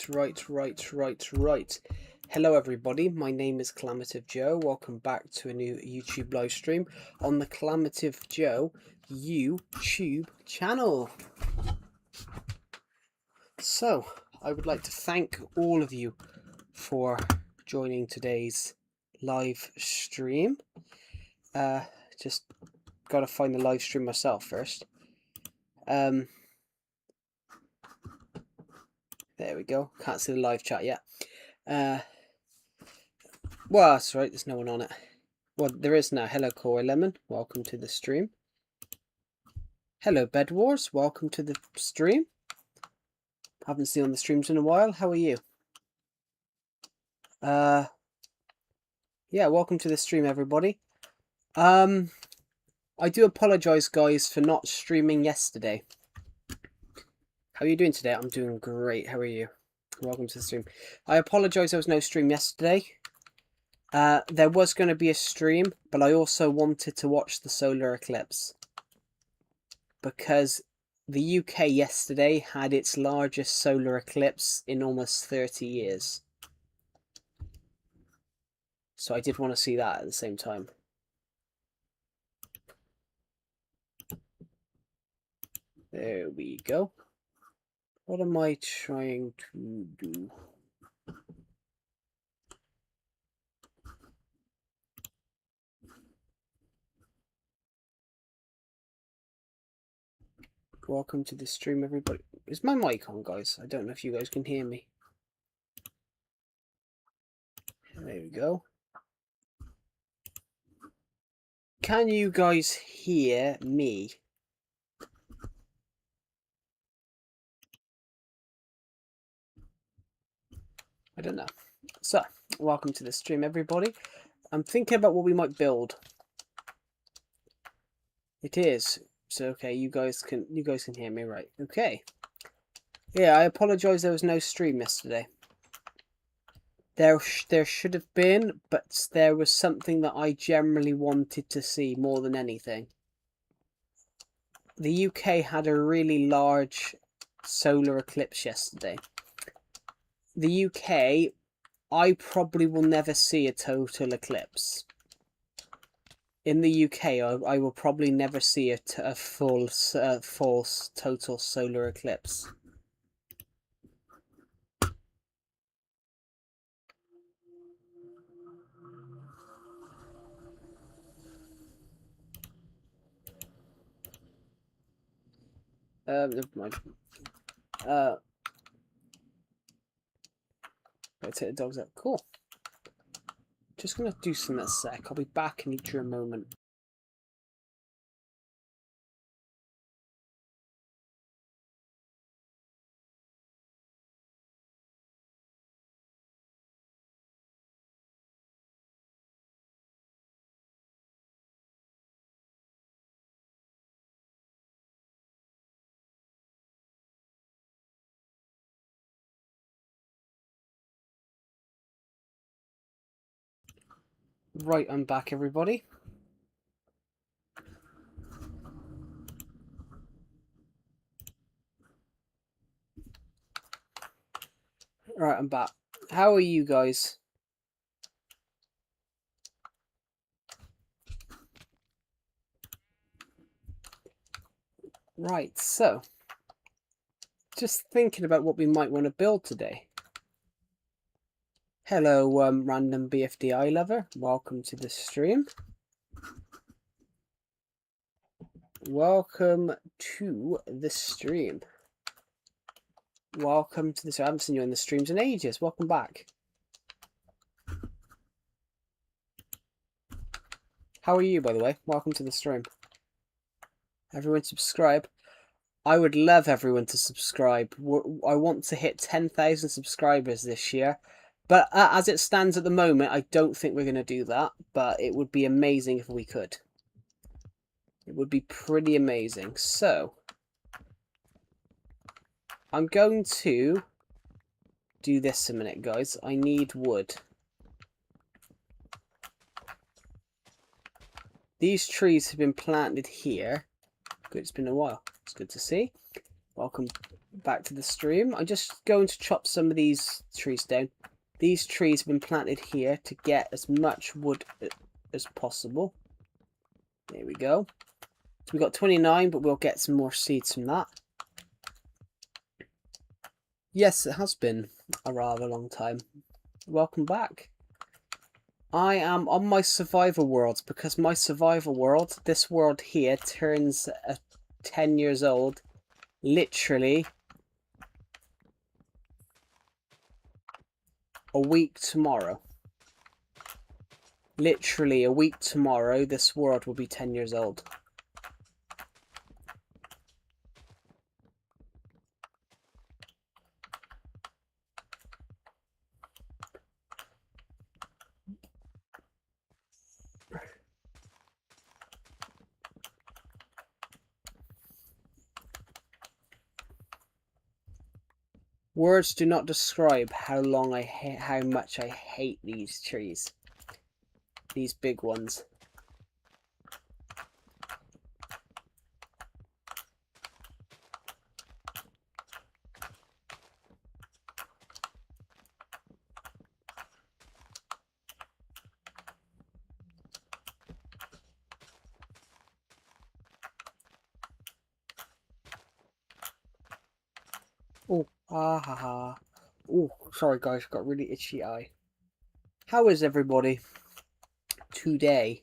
Right. Hello everybody, my name is Calamative Joe. Welcome back to a new YouTube live stream on the Calamative Joe YouTube channel. So, I would like to thank all of you for joining today's live stream. Just gotta find the live stream myself first. There we go. Can't see the live chat yet. Well, that's right. There's no one on it. Well, there is now. Hello, Koi Lemon. Welcome to the stream. Hello, Bed Wars. Welcome to the stream. Haven't seen on the streams in a while. How are you? Yeah, welcome to the stream, everybody. I do apologize, guys, for not streaming yesterday. How are you doing today? I'm doing great. How are you? Welcome to the stream. I apologize there was no stream yesterday. There was going to be a stream, but I also wanted to watch the solar eclipse. Because the UK yesterday had its largest solar eclipse in almost 30 years. So I did want to see that at the same time. There we go. What am I trying to do? Welcome to the stream, everybody. Is my mic on, guys? I don't know if you guys can hear me. There we go. Can you guys hear me? I don't know. So, welcome to the stream, everybody. I'm thinking about what we might build. It is. So, okay, you guys can hear me, right? Okay. Yeah, I apologize there was no stream yesterday. There should have been, but there was something that I generally wanted to see more than anything. The UK had a really large solar eclipse yesterday. The UK, I probably will never see a total eclipse. In the UK, I will probably never see a full total solar eclipse. Never mind. Let's take the dogs out. Cool. Just gonna do some in a sec. I'll be back in literally a moment. Right, I'm back, everybody. Right, I'm back. How are you guys? Right, so just thinking about what we might want to build today. Hello, random BFDI lover. Welcome to the stream. Welcome to the stream. Welcome to this. I haven't seen you in the streams in ages. Welcome back. How are you, by the way? Welcome to the stream. Everyone subscribe. I would love everyone to subscribe. I want to hit 10,000 subscribers this year. But as it stands at the moment, I don't think we're going to do that. But it would be amazing if we could. It would be pretty amazing. So, I'm going to do this a minute, guys. I need wood. These trees have been planted here. Good, it's been a while. It's good to see. Welcome back to the stream. I'm just going to chop some of these trees down. These trees have been planted here to get as much wood as possible. There we go. So we got 29, but we'll get some more seeds from that. Yes, it has been a rather long time. Welcome back. I am on my survival world because my survival world, this world here, turns 10 years old literally a week tomorrow. Literally a week tomorrow, this world will be 10 years old. Words do not describe how much I hate these trees. These big ones. Oh, ah ha ha. Oh, sorry guys, got a really itchy eye. How is everybody today?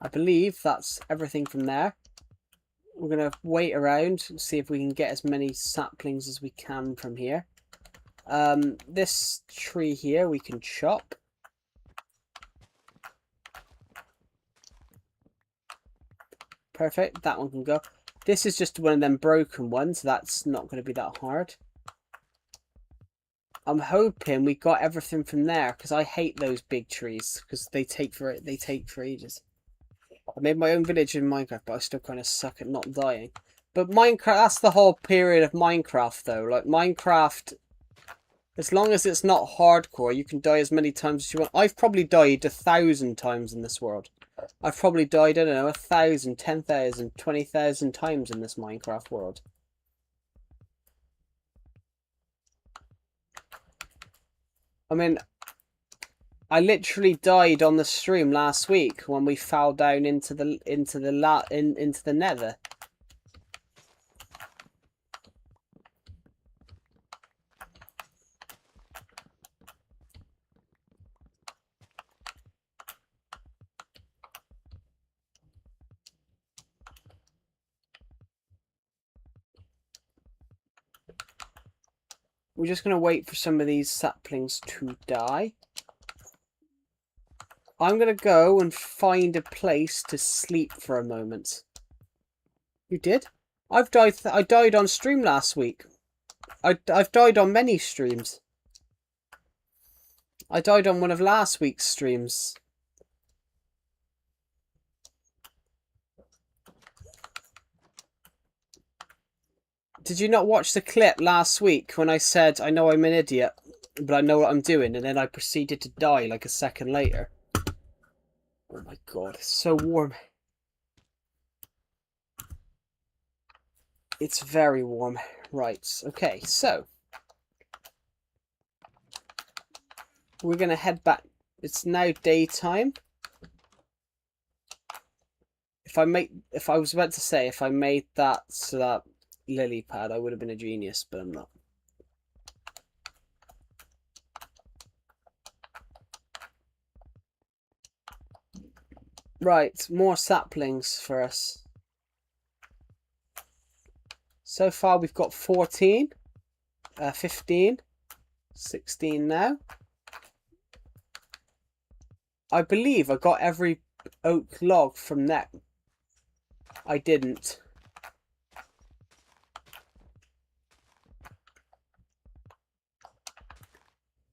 I believe that's everything from there. We're going to wait around and see if we can get as many saplings as we can from here. This tree here we can chop. Perfect, that one can go. This is just one of them broken ones, so that's not going to be that hard. I'm hoping we got everything from there, because I hate those big trees, because they take for ages. I made my own village in Minecraft, but I still kind of suck at not dying. But Minecraft, that's the whole period of Minecraft, though. Like, Minecraft, as long as it's not hardcore, you can die as many times as you want. I've probably died 1,000 times in this world. I've probably died, I don't know, 1,000, 10,000, 20,000 times in this Minecraft world. I mean, I literally died on the stream last week when we fell down into the nether. We're just going to wait for some of these saplings to die. I'm going to go and find a place to sleep for a moment. You did? I died on stream last week. I've died on many streams. I died on one of last week's streams. Did you not watch the clip last week when I said, I know I'm an idiot, but I know what I'm doing, and then I proceeded to die like a second later? Oh my god, it's so warm. It's very warm. Right, okay, so we're going to head back. It's now daytime. If I was about to say, if I made that so that lily pad, I would have been a genius, but I'm not. Right, more saplings for us. So far we've got 14, 15, 16 now. I believe I got every oak log from that. I didn't.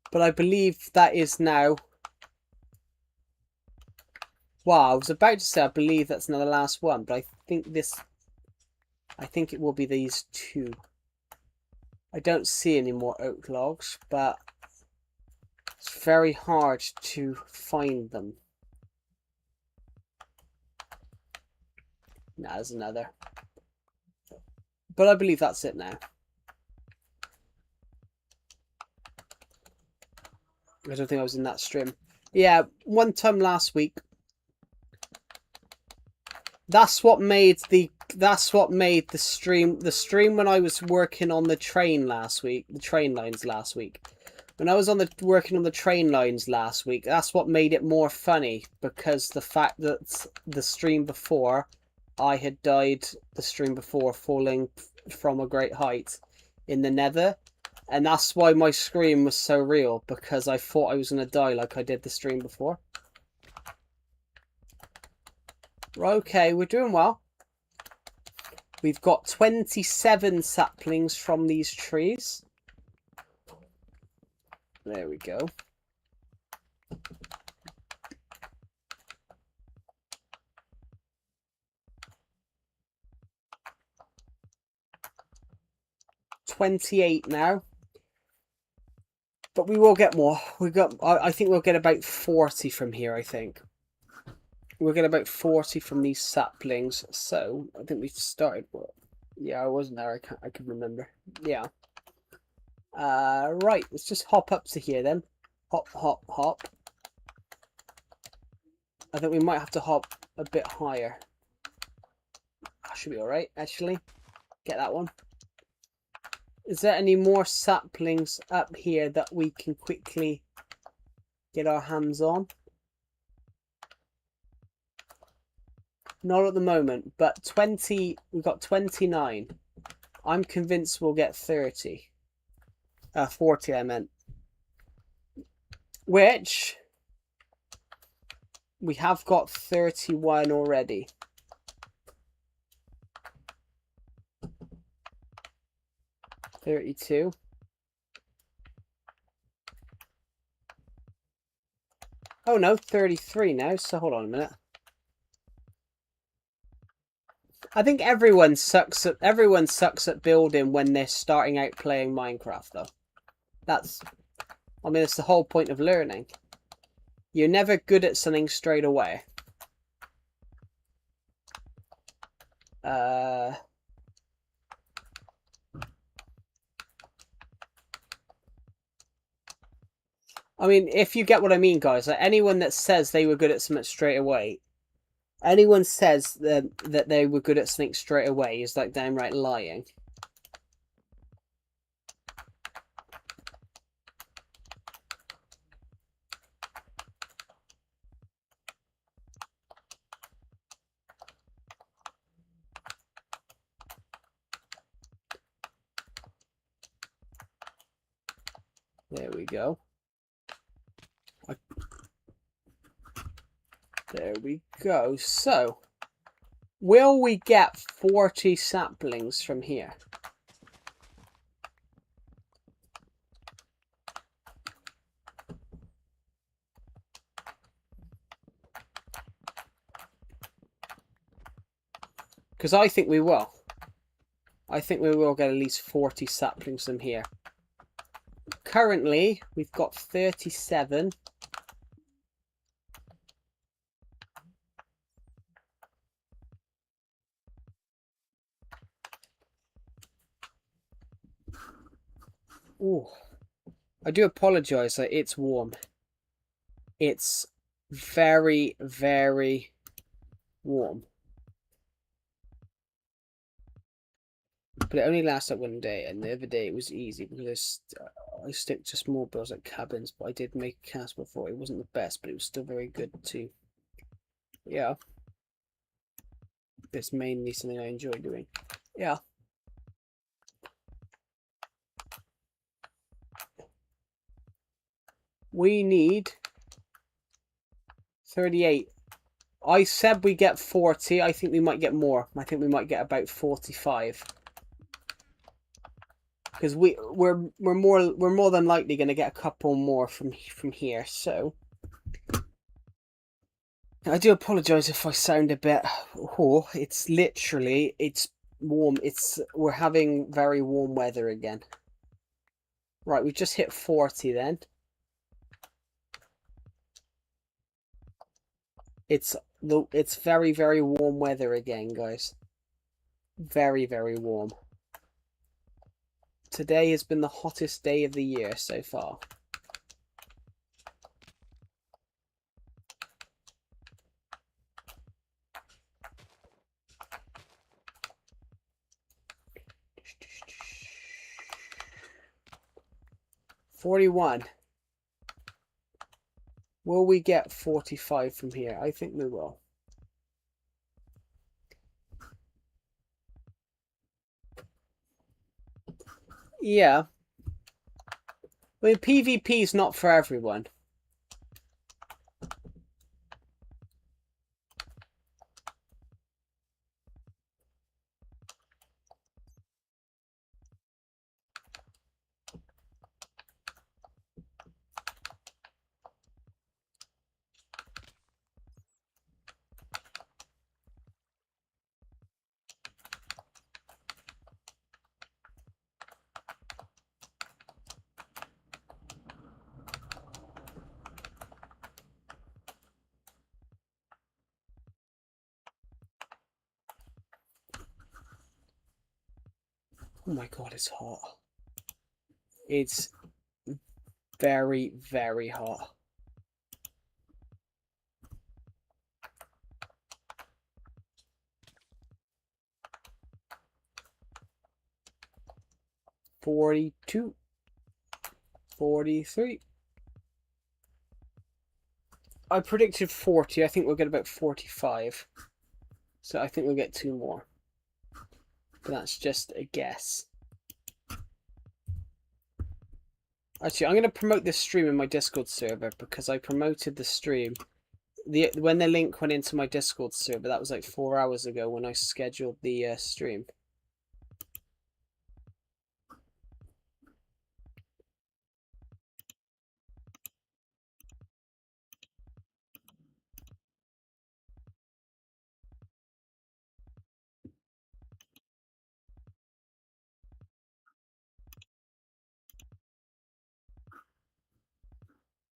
But I believe that is now. Wow, I was about to say I believe that's now the last one, but I think it will be these two. I don't see any more oak logs, but it's very hard to find them. Nah, there's another. But I believe that's it now. I don't think I was in that stream. Yeah, one time last week. That's what made the stream when I was working on the train last week, the train lines last week. When I was working on the train lines last week, that's what made it more funny, because the fact that the stream before I had died, the stream before falling from a great height in the Nether, and that's why my scream was so real, because I thought I was going to die like I did the stream before. Okay, we're doing well. We've got 27 saplings from these trees. There we go. $28 now. But we will get more. I think we'll get about 40 from here, I think. We'll get about 40 from these saplings. So, I think we started... Yeah, I wasn't there. I can remember. Yeah. Right, let's just hop up to here then. Hop, hop, hop. I think we might have to hop a bit higher. That should be alright, actually. Get that one. Is there any more saplings up here that we can quickly get our hands on? Not at the moment, but 20, we've got 29. I'm convinced we'll get 30. 40 I meant. Which, we have got 31 already. $32. Oh no, 33 now, so hold on a minute. I think everyone sucks at building when they're starting out playing Minecraft though. I mean, it's the whole point of learning. You're never good at something straight away. I mean, if you get what I mean, guys, like anyone that says they were good at something straight away, anyone says that they were good at something straight away is like downright lying. There we go. There we go. So, will we get 40 saplings from here? Because I think we will. I think we will get at least 40 saplings from here. Currently, we've got 37. Ooh. I do apologise, it's warm. It's very, very warm. But it only lasts like one day, and the other day it was easy because I stick to small builds like cabins, but I did make a cast before. It wasn't the best, but it was still very good too. Yeah. It's mainly something I enjoy doing. Yeah. We need 38. I said we get 40. I think we might get more. I think we might get about 45. Because we're more than likely going to get a couple more from here. So I do apologise if I sound a bit. Oh, it's warm. We're having very warm weather again. Right, we just hit 40 then. It's very, very warm weather again, guys. Very, very warm. Today has been the hottest day of the year so far. $41. Will we get 45 from here? I think we will. Yeah. I mean, PvP is not for everyone. Oh my god, it's hot. It's very, very hot. $42. $43. I predicted 40. I think we'll get about 45. So I think we'll get 2 more. But that's just a guess. Actually, I'm going to promote this stream in my Discord server because I promoted the stream. When the link went into my Discord server, that was like 4 hours ago when I scheduled the stream.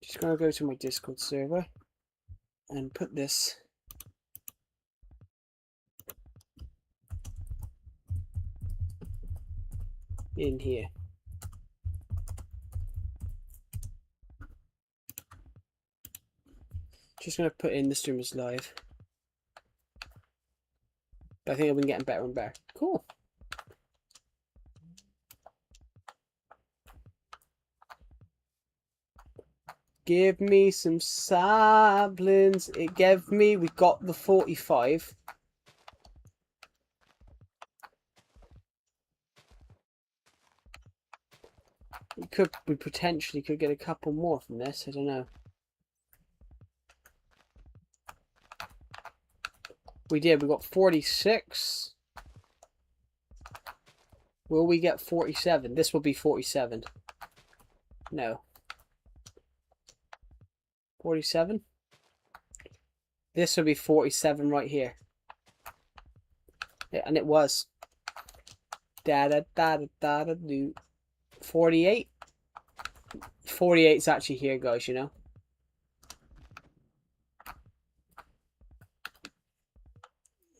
Just going to go to my Discord server and put this in here. Just going to put in the stream is live. But I think I've been getting better and better. Cool. Give me some saplings. It gave me, we got the 45. We potentially could get a couple more from this. I don't know. We did. We got 46. Will we get 47? This will be 47. No. 47? This will be 47 right here. Yeah, and it was. Da da da da da da do. 48? 48 is actually here, guys, you know.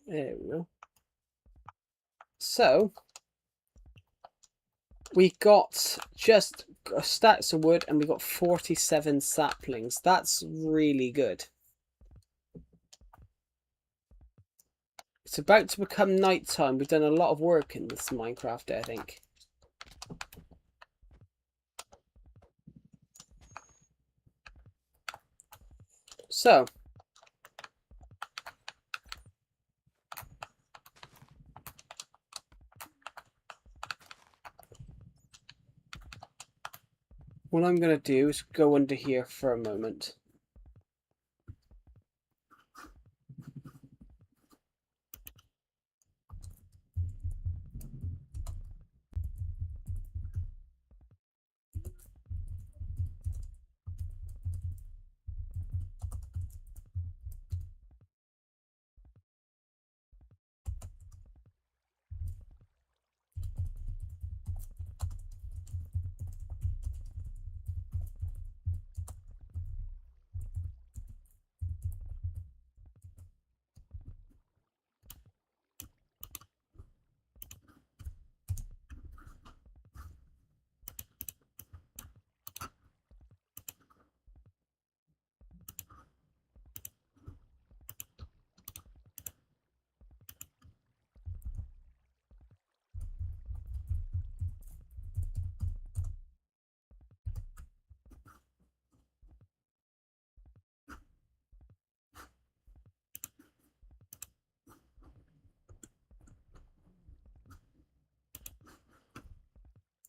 There we go. So, we got just stacks of wood and we got 47 saplings. That's really good. It's about to become nighttime. We've done a lot of work in this Minecraft, I think. So, what I'm going to do is go under here for a moment.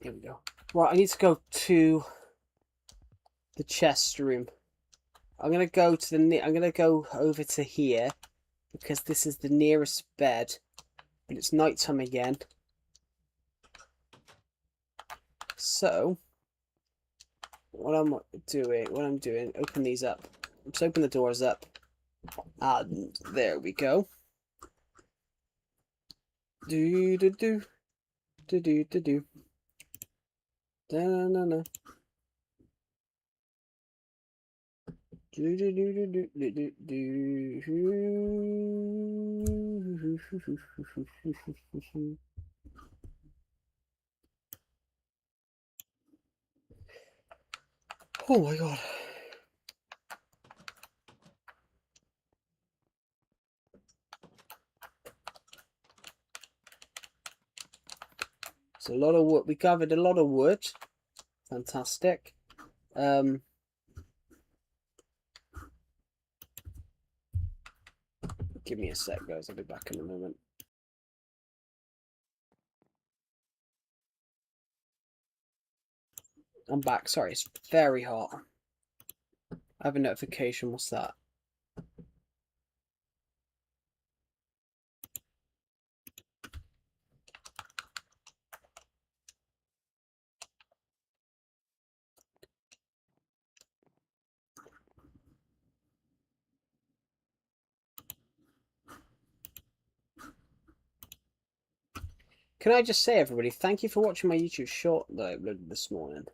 Here we go. Right, I need to go to the chest room. I'm gonna go over to here because this is the nearest bed, but it's nighttime again. So what I'm doing, open these up. Just open the doors up. And there we go. Do do do do do do do. Da na na. Do do do do do do do do. Oh my god. It's a lot of wood. We gathered a lot of wood. Fantastic. Give me a sec, guys. I'll be back in a moment. I'm back. Sorry, it's very hot. I have a notification. What's that? Can I just say, everybody, thank you for watching my YouTube short that I uploaded this morning.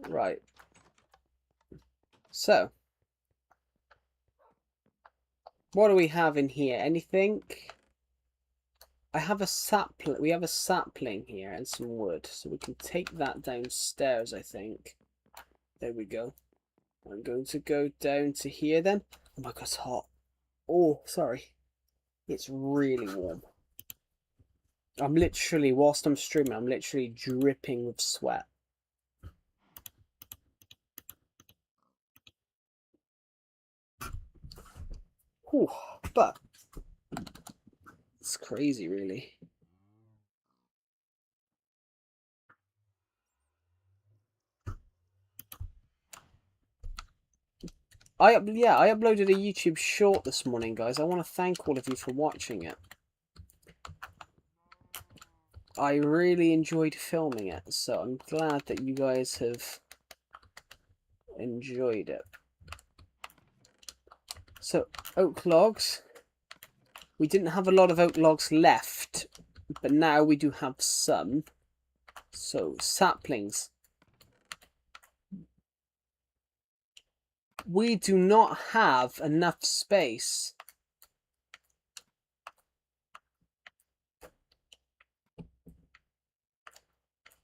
Right. So, what do we have in here? Anything? I have a sapling. We have a sapling here and some wood, so we can take that downstairs, I think. There we go. I'm going to go down to here then. Oh my god, it's hot. Oh, sorry. It's really warm. I'm literally, whilst I'm streaming, I'm literally dripping with sweat. Whew, but it's crazy, really. I uploaded a YouTube short this morning, guys. I want to thank all of you for watching it. I really enjoyed filming it, so I'm glad that you guys have enjoyed it. So, oak logs. We didn't have a lot of oak logs left, but now we do have some. So, saplings. We do not have enough space.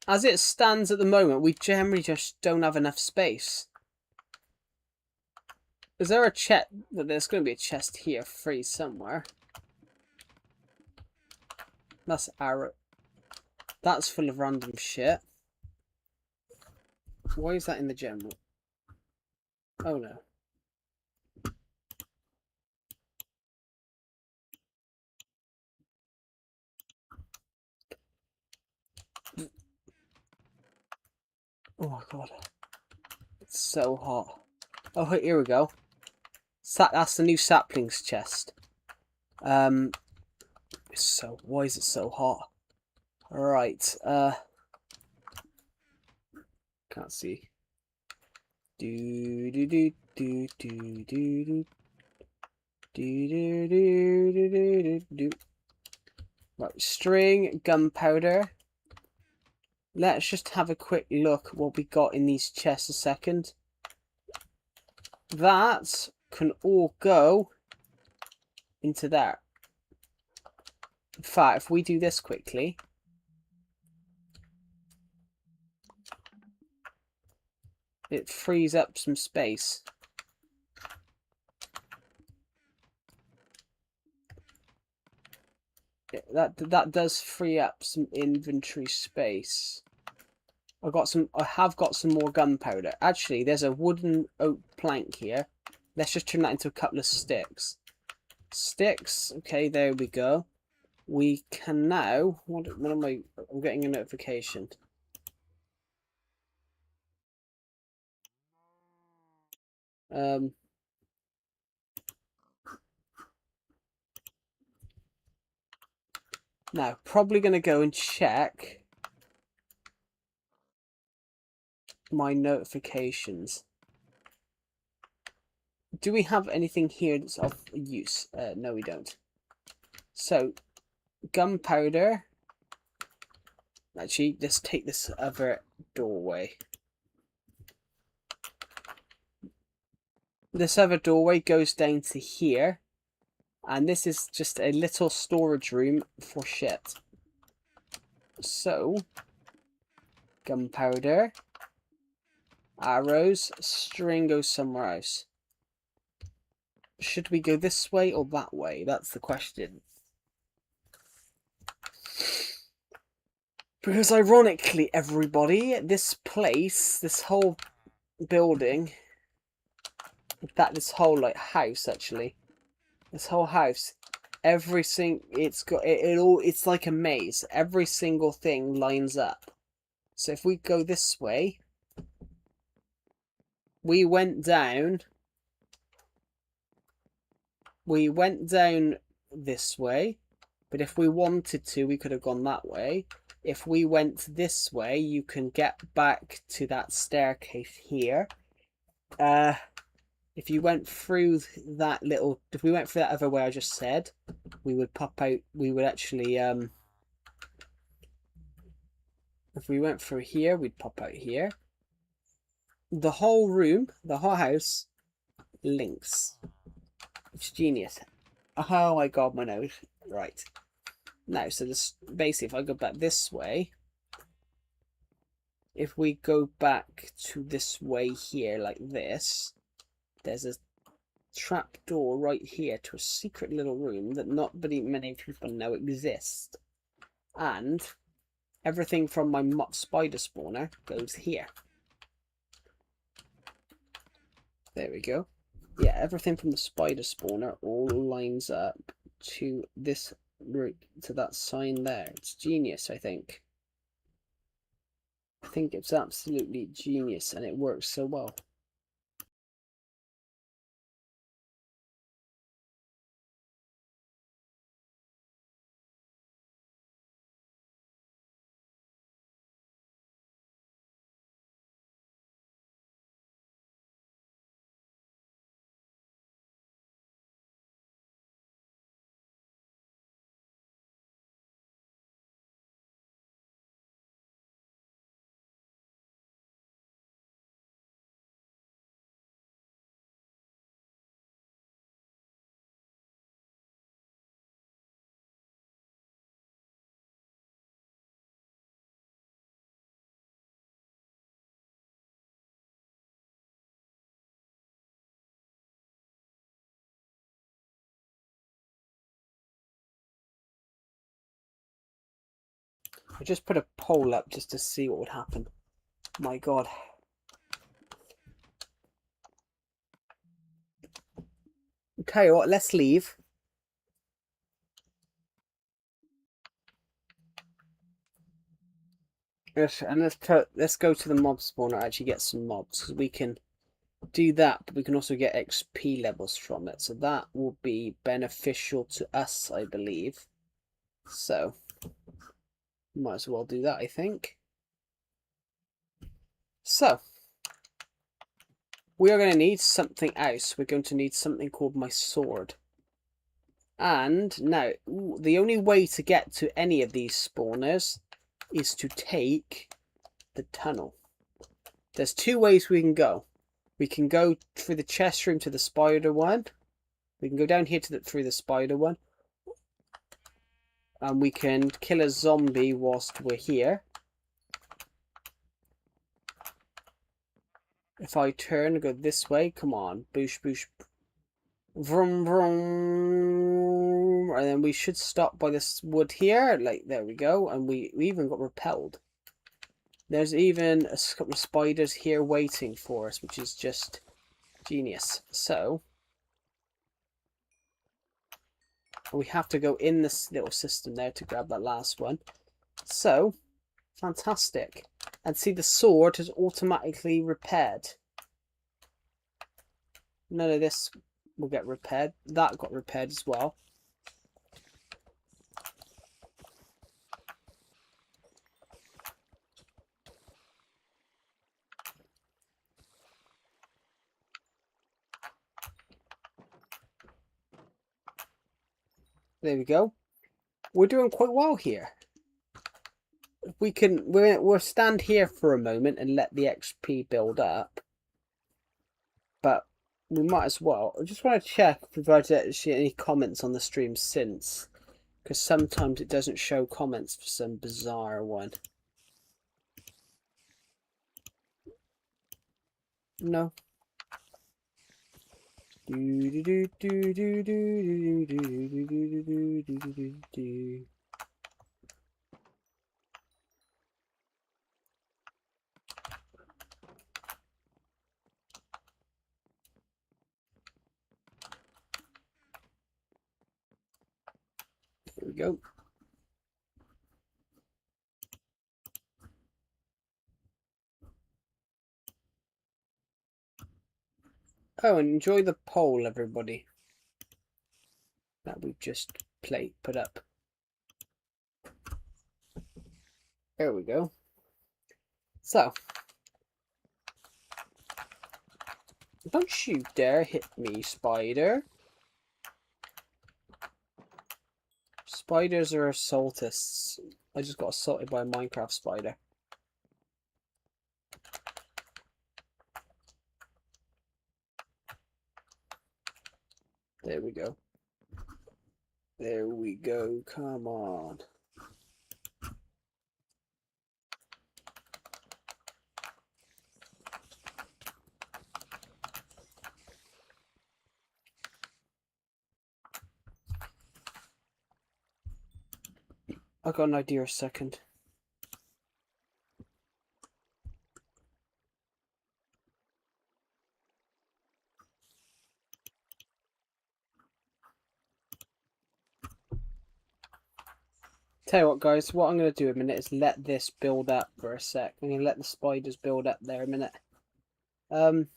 As it stands at the moment, we generally just don't have enough space. Is there a chest? There's going to be a chest here free somewhere. That's arrow. That's full of random shit. Why is that in the general? Oh no. Oh my god. It's so hot. Oh, here we go. That's the new saplings chest. Why is it so hot? Alright, can't see. Do do do do do do do do do do do do. Right, string, gunpowder. Let's just have a quick look what we got in these chests a second. That can all go into there. In fact, if we do this quickly, it frees up some space. That does free up some inventory space. I have got some more gunpowder. Actually, there's a wooden oak plank here. Let's just turn that into a couple of sticks. Sticks. Okay, there we go. We can now... What am I... I'm getting a notification. Now, probably going to go and check my notifications. Do we have anything here that's of use? No, we don't. So, gunpowder. Actually, let's take this other doorway. This other doorway goes down to here. And this is just a little storage room for shit. So, gunpowder, arrows, string goes somewhere else. Should we go this way or that way? That's the question. Because ironically, everybody, this place, this whole building, this whole like house actually, this whole house, it's like a maze. Every single thing lines up. So if we go this way, we went down this way, but if we wanted to, we could have gone that way. If we went this way, you can get back to that staircase here. If you went through that little... If we went through that other way I just said, we would pop out... We would actually... If we went through here, we'd pop out here. The whole room, the whole house, links. It's genius. Oh my god, my nose. Right. Now, so this... Basically, if I go back this way... If we go back to this way here, like this, there's a trap door right here to a secret little room that not many people know exists. And everything from my spider spawner goes here. There we go. Yeah, everything from the spider spawner all lines up to this route, to that sign there. It's genius, I think. I think it's absolutely genius, and it works so well. I just put a poll up just to see what would happen. My god. Tell you what, let's leave. Yes, and let's go to the mob spawner and actually get some mobs, because we can do that, but we can also get XP levels from it, so that will be beneficial to us, I believe. So might as well do that, I think. So we are going to need something else. We're going to need something called my sword. And now, the only way to get to any of these spawners is to take the tunnel. There's two ways we can go. We can go through the chest room to the spider one. We can go down here to through the spider one. And we can kill a zombie whilst we're here. If I turn and go this way, come on, boosh, boosh, vroom, vroom, and then we should stop by this wood here, like, there we go, and we even got repelled. There's even a couple of spiders here waiting for us, which is just genius. So, And we have to go in this little system there to grab that last one. So, fantastic. And see, the sword has automatically repaired. None of this will get repaired. That got repaired as well. There we go. We're doing quite well here. We'll stand here for a moment and let the XP build up. But we might as well. I just want to check if we've had actually any comments on the stream since. Because sometimes it doesn't show comments for some bizarre one. No. There we go. Oh, and enjoy the poll, everybody, that we've just put up. There we go. So, don't you dare hit me, spider. Spiders are assaultists. I just got assaulted by a Minecraft spider. There we go. There we go. Come on. I got an idea a second. Tell you what, guys, what I'm going to do a minute is let this build up for a sec. I'm going to let the spiders build up there a minute. I'm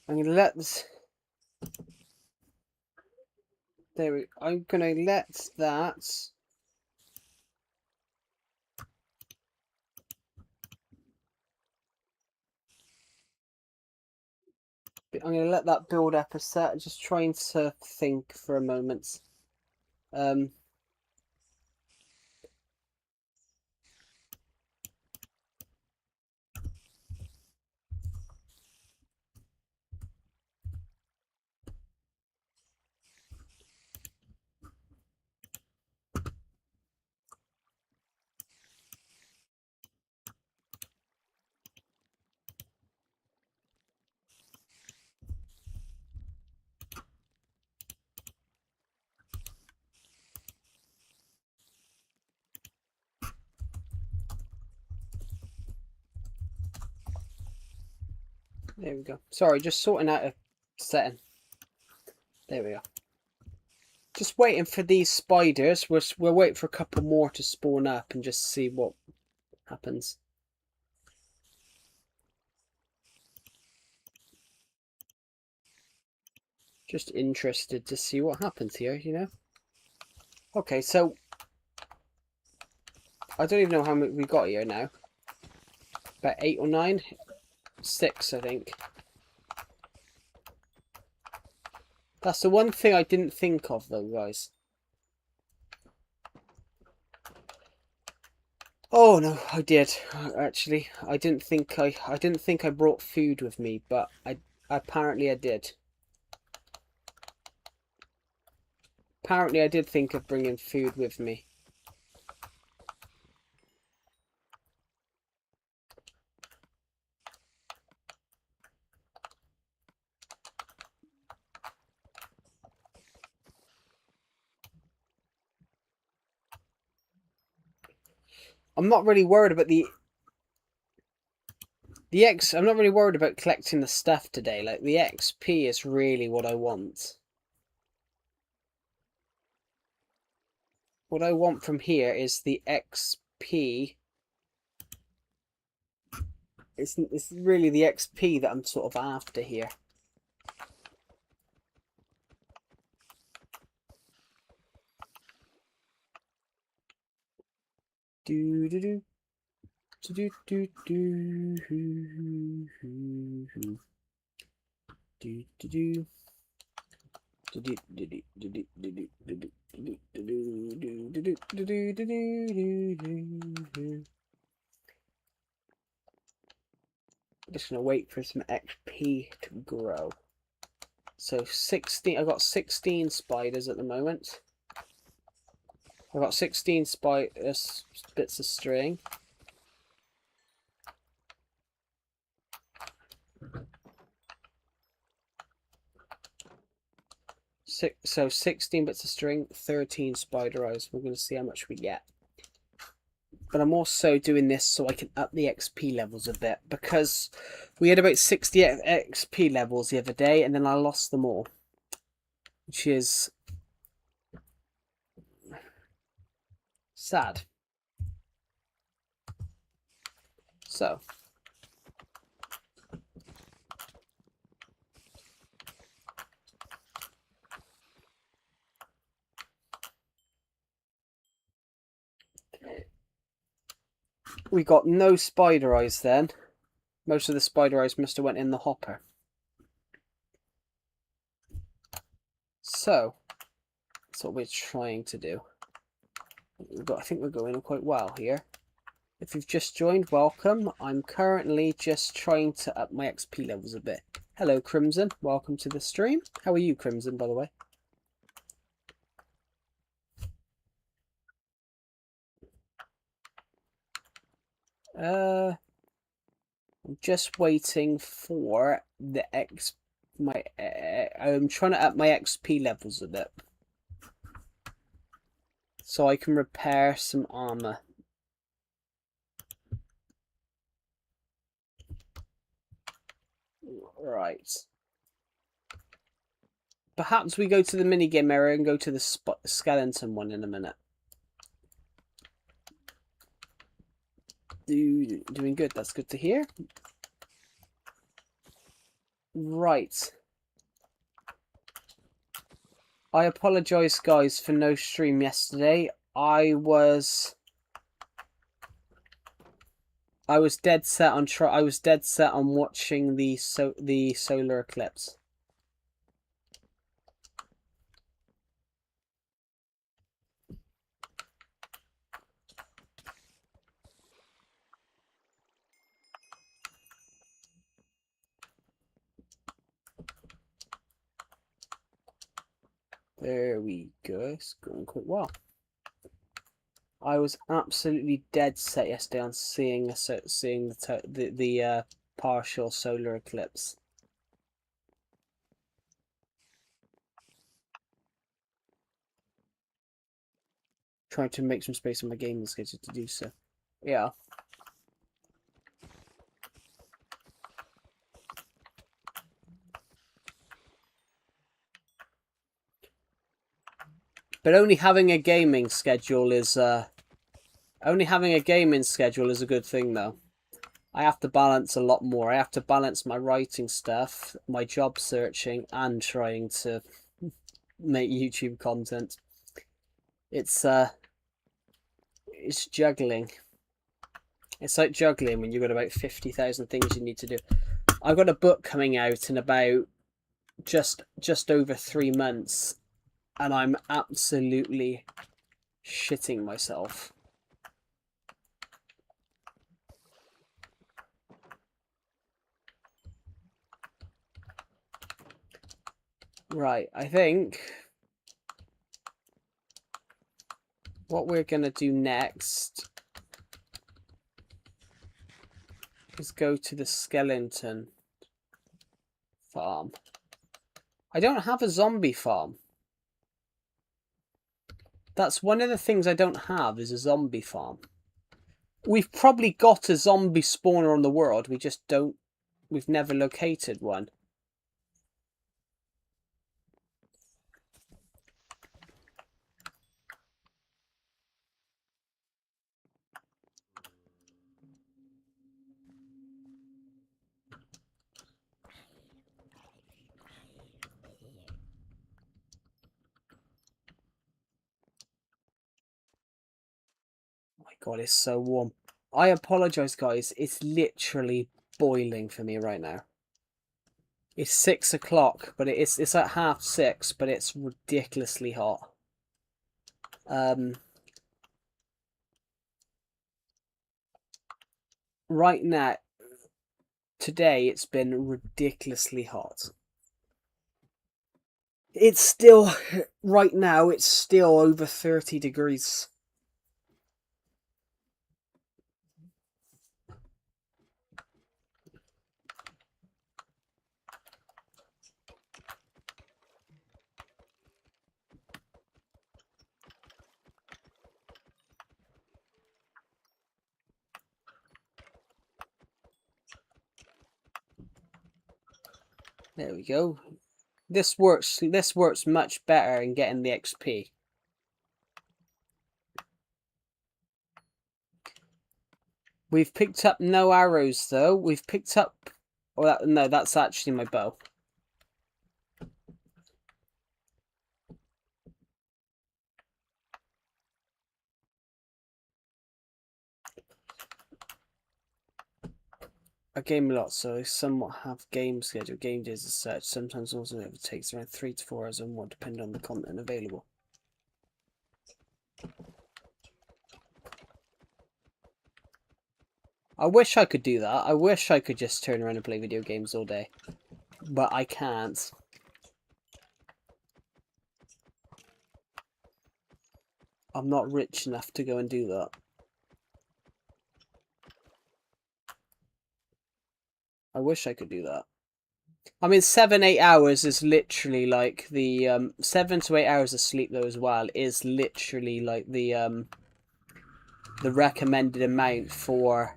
going to let this... There we... I'm going to let that... I'm going to let that build up a sec. Just trying to think for a moment. There we go. Sorry, just sorting out a setting. There we go. Just waiting for these spiders. We'll wait for a couple more to spawn up and just see what happens. Just interested to see what happens here, you know? Okay, so... I don't even know how many we got here now. About 8 or 9? 6, I think. That's the one thing I didn't think of, though, guys. Oh no, I did actually. I didn't think I brought food with me, but apparently I did. Apparently I did think of bringing food with me. I'm not really worried about I'm not really worried about collecting the stuff today. Like, the XP is really what I want. What I want from here is the XP. It's really the XP that I'm sort of after here. Do do do. Do do do do do do. Just gonna wait for some XP to grow. So 16. I got 16 spiders at the moment. I got 16 bits of string. So 16 bits of string, 13 spider eyes. We're going to see how much we get. But I'm also doing this so I can up the XP levels a bit, because we had about 60 XP levels the other day and then I lost them all, which is sad. So we got no spider eyes then. Most of the spider eyes must have went in the hopper. So that's what we're trying to do. I think we're going quite well here. If you've just joined, welcome. I'm currently just trying to up my XP levels a bit. Hello, Crimson. Welcome to the stream. How are you, Crimson, by the way? I'm just waiting for the I'm trying to up my XP levels a bit, so I can repair some armor. Right. Perhaps we go to the minigame area and go to the skeleton one in a minute. Doing good. That's good to hear. Right. I apologize, guys, for no stream yesterday. I was dead set on watching the solar eclipse. There we go. It's going quite well. I was absolutely dead set yesterday on seeing the partial solar eclipse. Trying to make some space on my gaming schedule to do so. Yeah. But only having a gaming schedule is a good thing, though. I have to balance a lot more. I have to balance my writing stuff, my job searching, and trying to make YouTube content. It's juggling. It's like juggling when you've got about 50,000 things you need to do. I've got a book coming out in about just over 3 months, and I'm absolutely shitting myself. Right, I think what we're going to do next is go to the skeleton farm. I don't have a zombie farm. That's one of the things I don't have, is a zombie farm. We've probably got a zombie spawner on the world. We just don't... We've never located one. My God, it's so warm. I apologize, guys. It's literally boiling for me right now. It's 6 o'clock, but it's at 6:30, but it's ridiculously hot. Right now, today, it's been ridiculously hot. It's still, right now, it's still over 30 degrees. There we go. This works much better in getting the XP. We've picked up no arrows though. We've picked up... Oh, no, that's actually my bow. I game a lot, so I somewhat have game schedule, game days as such. Sometimes also it takes around 3 to 4 hours or more, depending on the content available. I wish I could do that. I wish I could just turn around and play video games all day. But I can't. I'm not rich enough to go and do that. I wish I could do that. I mean, 7-8 hours is literally like the 7 to 8 hours of sleep though as well is literally like the recommended amount for,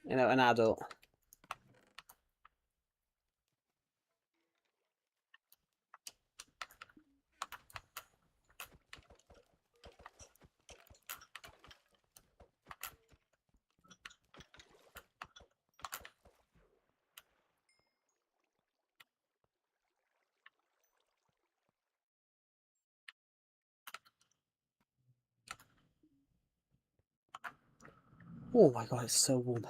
you know, an adult. Oh my God, it's so warm.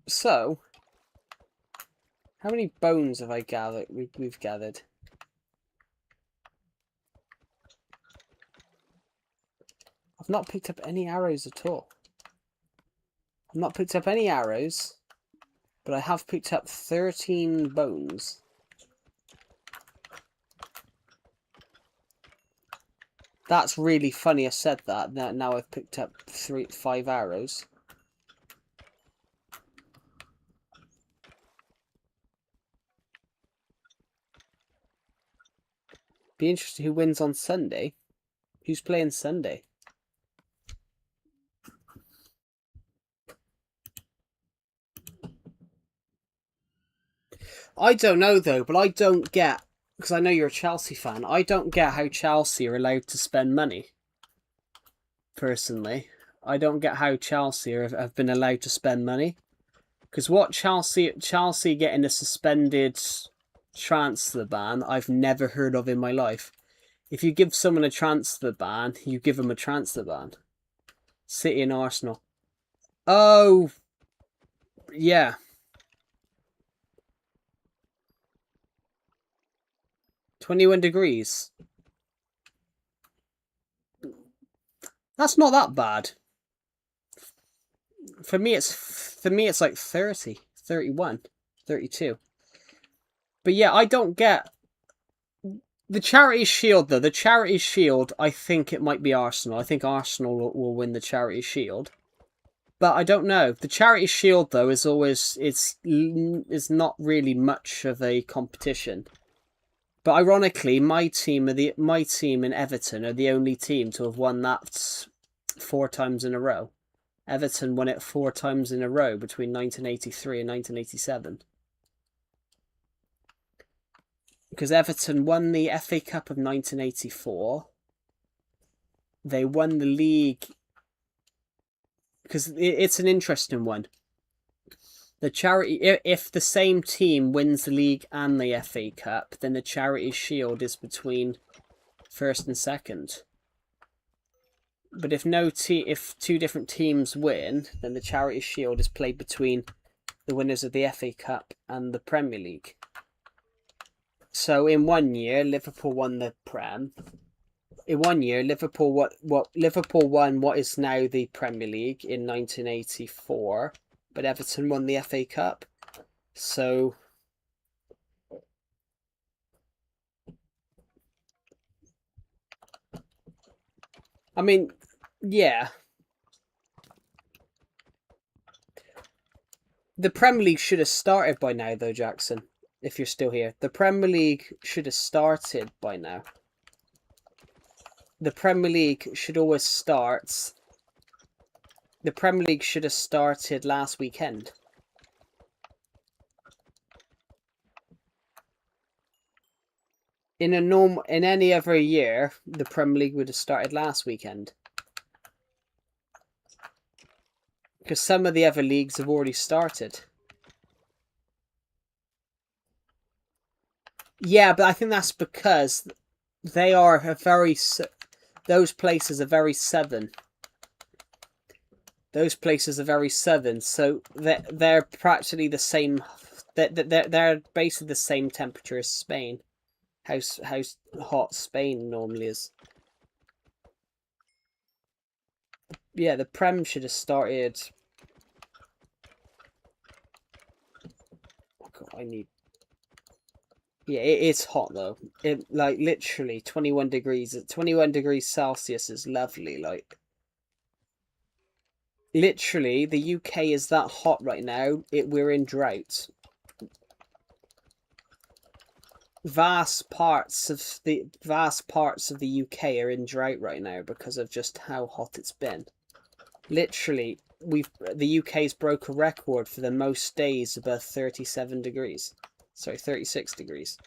So, how many bones have I gathered? We've gathered. I've not picked up any arrows at all. I've not picked up any arrows, but I have picked up 13 bones. That's really funny I said that. Now I've picked up 5 arrows. Be interested who wins on Sunday. Who's playing Sunday? I don't know though, but I don't get, because I know you're a Chelsea fan, I don't get how Chelsea are allowed to spend money. Personally, I don't get how Chelsea have been allowed to spend money. Because what Chelsea getting a suspended transfer ban, I've never heard of in my life. If you give someone a transfer ban, you give them a transfer ban. City and Arsenal. Oh, yeah. 21 degrees. That's not that bad. For me it's like 30, 31, 32. But yeah, I don't get The Charity Shield, though, the Charity Shield, I think it might be Arsenal. I think Arsenal will win the Charity Shield. But I don't know. The Charity Shield, though, is always is not really much of a competition. But ironically, my team and Everton are the only team to have won that 4 times in a row. Everton won it 4 times in a row between 1983 and 1987. Because Everton won the FA Cup of 1984. They won the league. Because it's an interesting one. The charity, if the same team wins the league and the FA Cup, then the Charity Shield is between first and second. But if if 2 different teams win, then the Charity Shield is played between the winners of the FA Cup and the Premier League. So in 1 year, Liverpool won the Prem. In 1 year, Liverpool won what is now the Premier League in 1984, but Everton won the FA Cup. So I mean, yeah. The Premier League should have started by now, though, Jackson. If you're still here, the Premier League should have started by now. The Premier League should always start. The Premier League should have started last weekend. In any other year, the Premier League would have started last weekend. Because some of the other leagues have already started. Yeah, but I think that's because they are those places are very southern. Those places are very southern, so they're practically the same. They're basically the same temperature as Spain. How hot Spain normally is. Yeah, the Prem should have started. Oh God, I need. Yeah, it's hot though. It like literally 21 degrees. 21 degrees Celsius is lovely. Like literally, the UK is that hot right now. We're in drought. Vast parts of the UK are in drought right now because of just how hot it's been. Literally, the UK's broke a record for the most days above 37 degrees. Sorry, 36 degrees.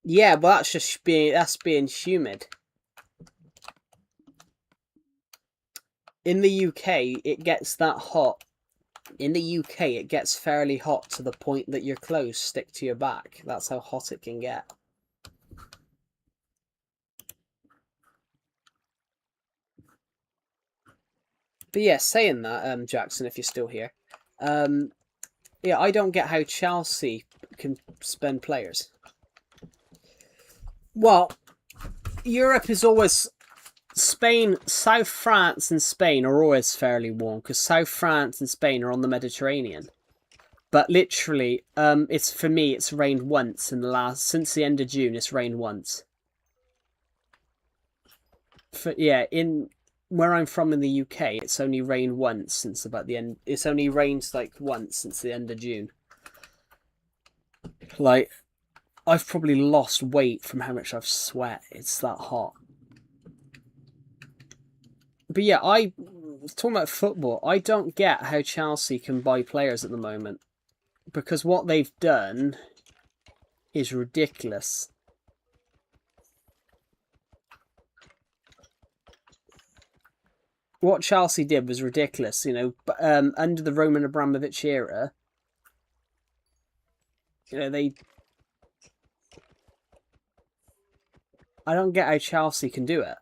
Yeah, but that's just being humid. In the UK, it gets that hot. In the UK, it gets fairly hot to the point that your clothes stick to your back. That's how hot it can get. But yeah, saying that, Jackson, if you're still here, yeah, I don't get how Chelsea can spend players. Well, Europe is always Spain, South France, and Spain are always fairly warm because South France and Spain are on the Mediterranean. But literally, it's rained once since the end of June. It's rained once. In where I'm from in the UK, it's only rained once since about the end. It's only rained like once since the end of June. Like, I've probably lost weight from how much I've sweat. It's that hot. But yeah, talking about football, I don't get how Chelsea can buy players at the moment. Because what they've done is ridiculous. What Chelsea did was ridiculous, under the Roman Abramovich era. I don't get how Chelsea can do it.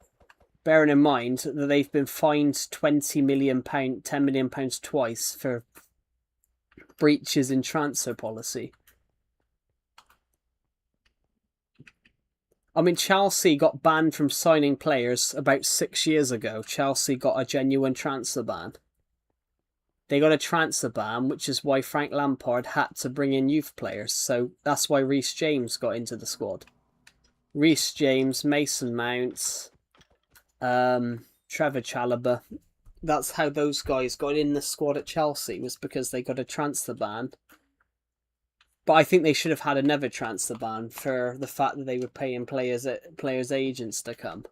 Bearing in mind that they've been fined £20 million, £10 million twice for breaches in transfer policy. I mean, Chelsea got banned from signing players about 6 years ago. Chelsea got a genuine transfer ban. they got a transfer ban, which is why Frank Lampard had to bring in youth players. So that's why Reece James got into the squad. Reece James, Mason Mount, Trevor Chalobah. That's how those guys got in the squad at Chelsea, was because they got a transfer ban. But I think they should have had another transfer ban for the fact that they were paying players' agents to come.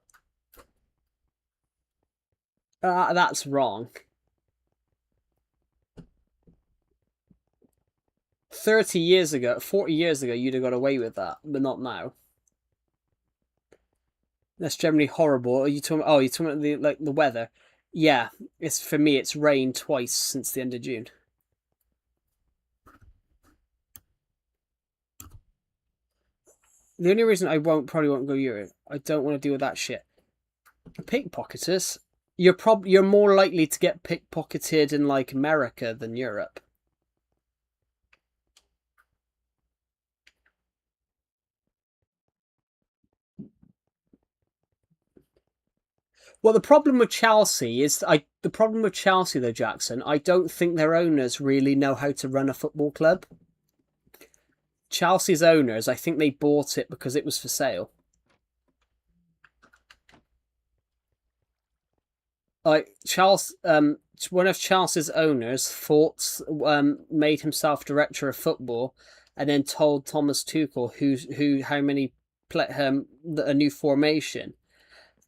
That's wrong. 40 years ago, you'd have got away with that, but not now. That's generally horrible. Are you talking? Oh, you're talking about the weather. Yeah, for me. It's rained twice since the end of June. The only reason I probably won't go Europe, I don't want to deal with that shit. Pickpocketers. You're more likely to get pickpocketed in like America than Europe. Well, the problem with Chelsea though, Jackson, I don't think their owners really know how to run a football club. Chelsea's owners, I think they bought it because it was for sale. Like one of Chelsea's owners made himself director of football, and then told Thomas Tuchel a new formation,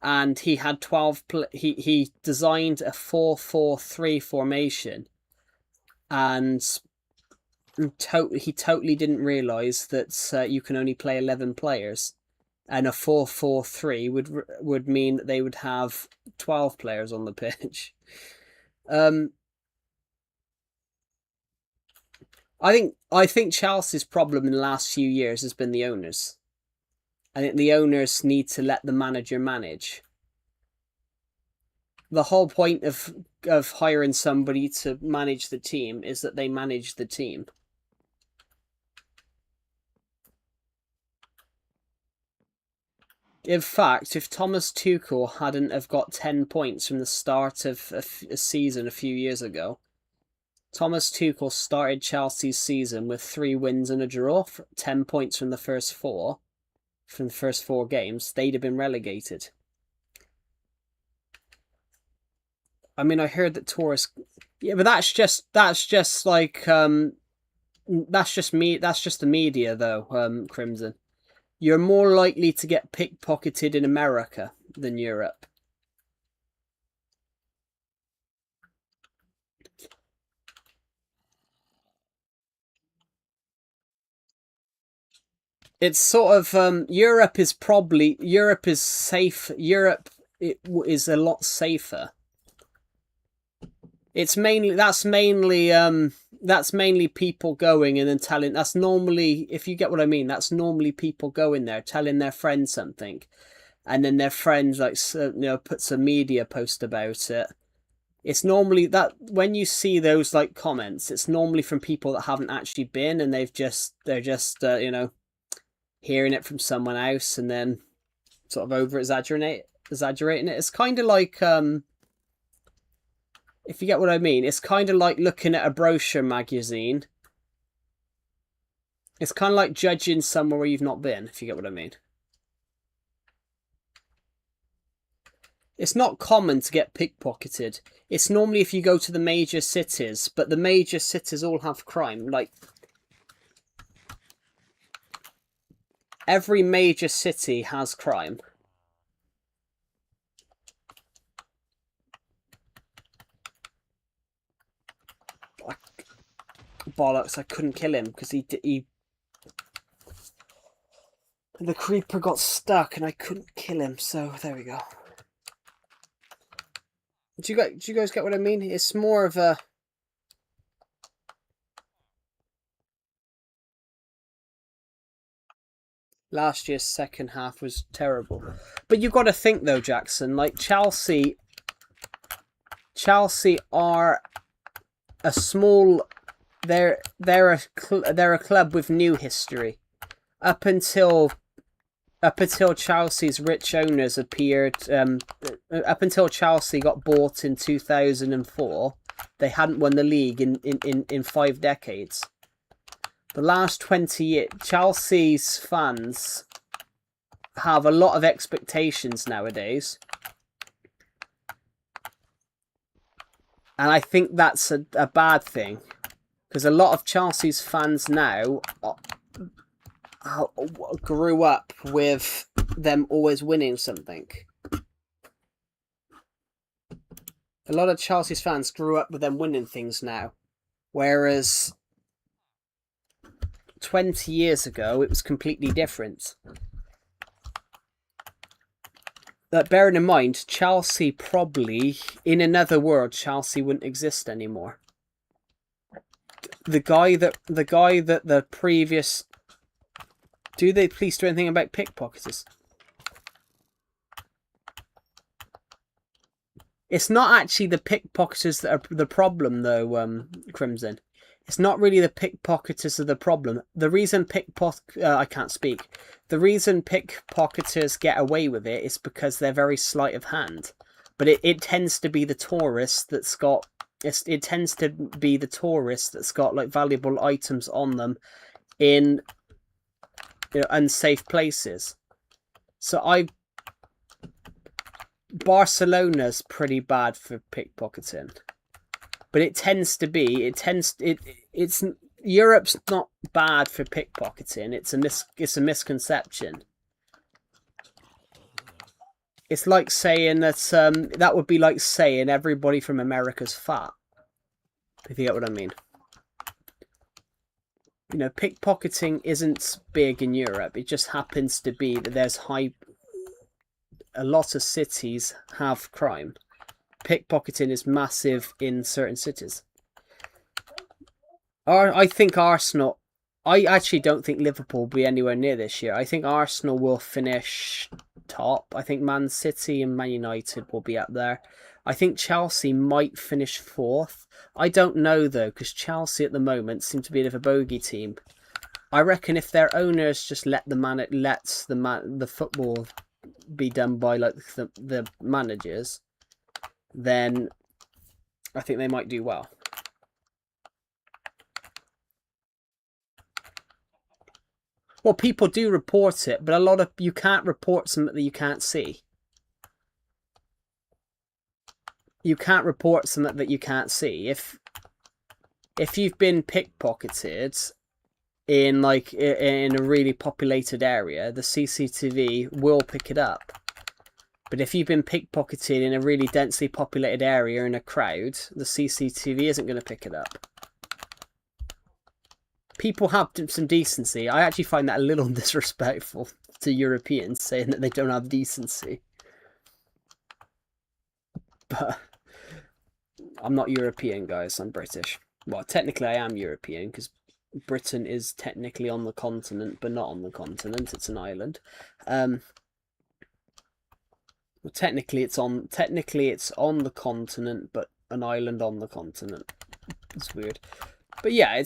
and he had 12. He designed a 4-4-3 formation, and he totally didn't realise that you can only play 11 players, and a 4-4-3 would mean that they would have 12 players on the pitch. I think Chelsea's problem in the last few years has been the owners. I think the owners need to let the manager manage. The whole point of hiring somebody to manage the team is that they manage the team. In fact, if Thomas Tuchel hadn't have got 10 points from the start of a season a few years ago, Thomas Tuchel started Chelsea's season with 3 wins and a draw, 10 points from the first 4 games, they'd have been relegated. I mean, I heard that Torres... Yeah, but that's just like... that's just the media, though, Crimson. You're more likely to get pickpocketed in America than Europe. It's sort of Europe is safe. Europe is a lot safer. That's mainly people going and then telling. That's normally, if you get what I mean, that's normally people going there telling their friends something, and then their friends puts a media post about it. It's normally that when you see those like comments, it's normally from people that haven't actually been, and they're just hearing it from someone else and then sort of over exaggerating it. It's kind of like if you get what I mean, it's kind of like looking at a brochure magazine. It's kind of like judging somewhere where you've not been, if you get what I mean. It's not common to get pickpocketed. It's normally if you go to the major cities, but the major cities all have crime. Like, every major city has crime. Bollocks, I couldn't kill him because the creeper got stuck and I couldn't kill him, so there we go. Do you guys get what I mean? It's more of a... Last year's second half was terrible. But you've got to think though, Jackson, like Chelsea are a small... They're a club with new history. Up until Chelsea's rich owners appeared, up until Chelsea got bought in 2004, They hadn't won the league in 5 decades. The last 20 years, Chelsea's fans have a lot of expectations nowadays. And I think that's a bad thing. Because a lot of Chelsea's fans now grew up with them always winning something. A lot of Chelsea's fans grew up with them winning things now. Whereas 20 years ago, it was completely different. But bearing in mind, Chelsea probably, in another world, Chelsea wouldn't exist anymore. The guy that the previous... Do they please do anything about pickpocketers? It's not actually the pickpocketers that are the problem, though, Crimson. It's not really the pickpocketers are the problem. The reason I can't speak. The reason pickpocketers get away with it is because they're very sleight of hand. But it tends to be the tourist that's got... It tends to be the tourist that's got like valuable items on them in unsafe places. So Barcelona's pretty bad for pickpocketing, but it tends to be. It's Europe's not bad for pickpocketing. It's a misconception. It's like saying that that would be like saying everybody from America's fat. If you get what I mean. You know, pickpocketing isn't big in Europe. It just happens to be that there's a lot of cities have crime. Pickpocketing is massive in certain cities. I think Arsenal... I actually don't think Liverpool will be anywhere near this year. I think Arsenal will finish top. I think Man City and Man United will be up there. I think Chelsea might finish 4th. I don't know, though, because Chelsea at the moment seem to be a bit of a bogey team. I reckon if their owners just let the football be done by like the managers, then I think they might do well. Well, people do report it, but you can't report something that you can't see. You can't report something that you can't see. If you've been pickpocketed in a really populated area, the CCTV will pick it up. But if you've been pickpocketed in a really densely populated area in a crowd, the CCTV isn't going to pick it up. People have some decency. I actually find that a little disrespectful to Europeans, saying that they don't have decency. But I'm not European, guys. I'm British. Well, technically I am European, because Britain is technically on the continent, but not on the continent. It's an island. Well, technically it's on the continent, but an island on the continent. It's weird. But yeah,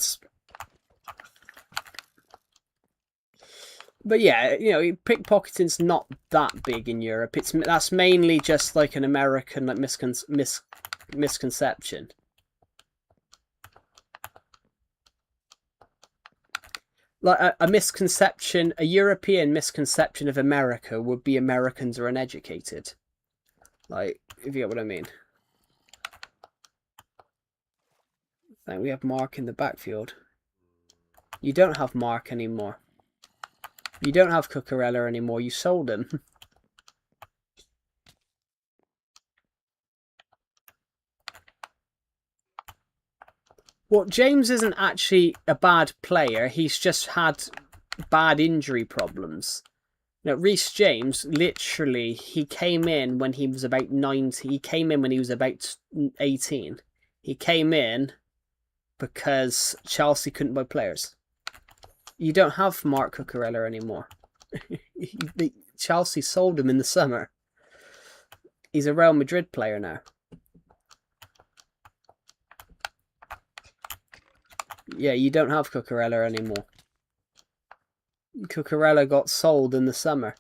But yeah, you know, pickpocketing's not that big in Europe. That's mainly just like an American like misconception. Like a misconception, a European misconception of America would be Americans are uneducated. Like, if you get what I mean. And we have Mark in the backfield. You don't have Mark anymore. You don't have Cucurella anymore. You sold him. Well, James isn't actually a bad player. He's just had bad injury problems. Now, Reece James, literally, he came in when he was about 90. He came in when he was about 18. He came in because Chelsea couldn't buy players. You don't have Mark Cucurella anymore. Chelsea sold him in the summer. He's a Real Madrid player now. Yeah, you don't have Cucurella anymore. Cucurella got sold in the summer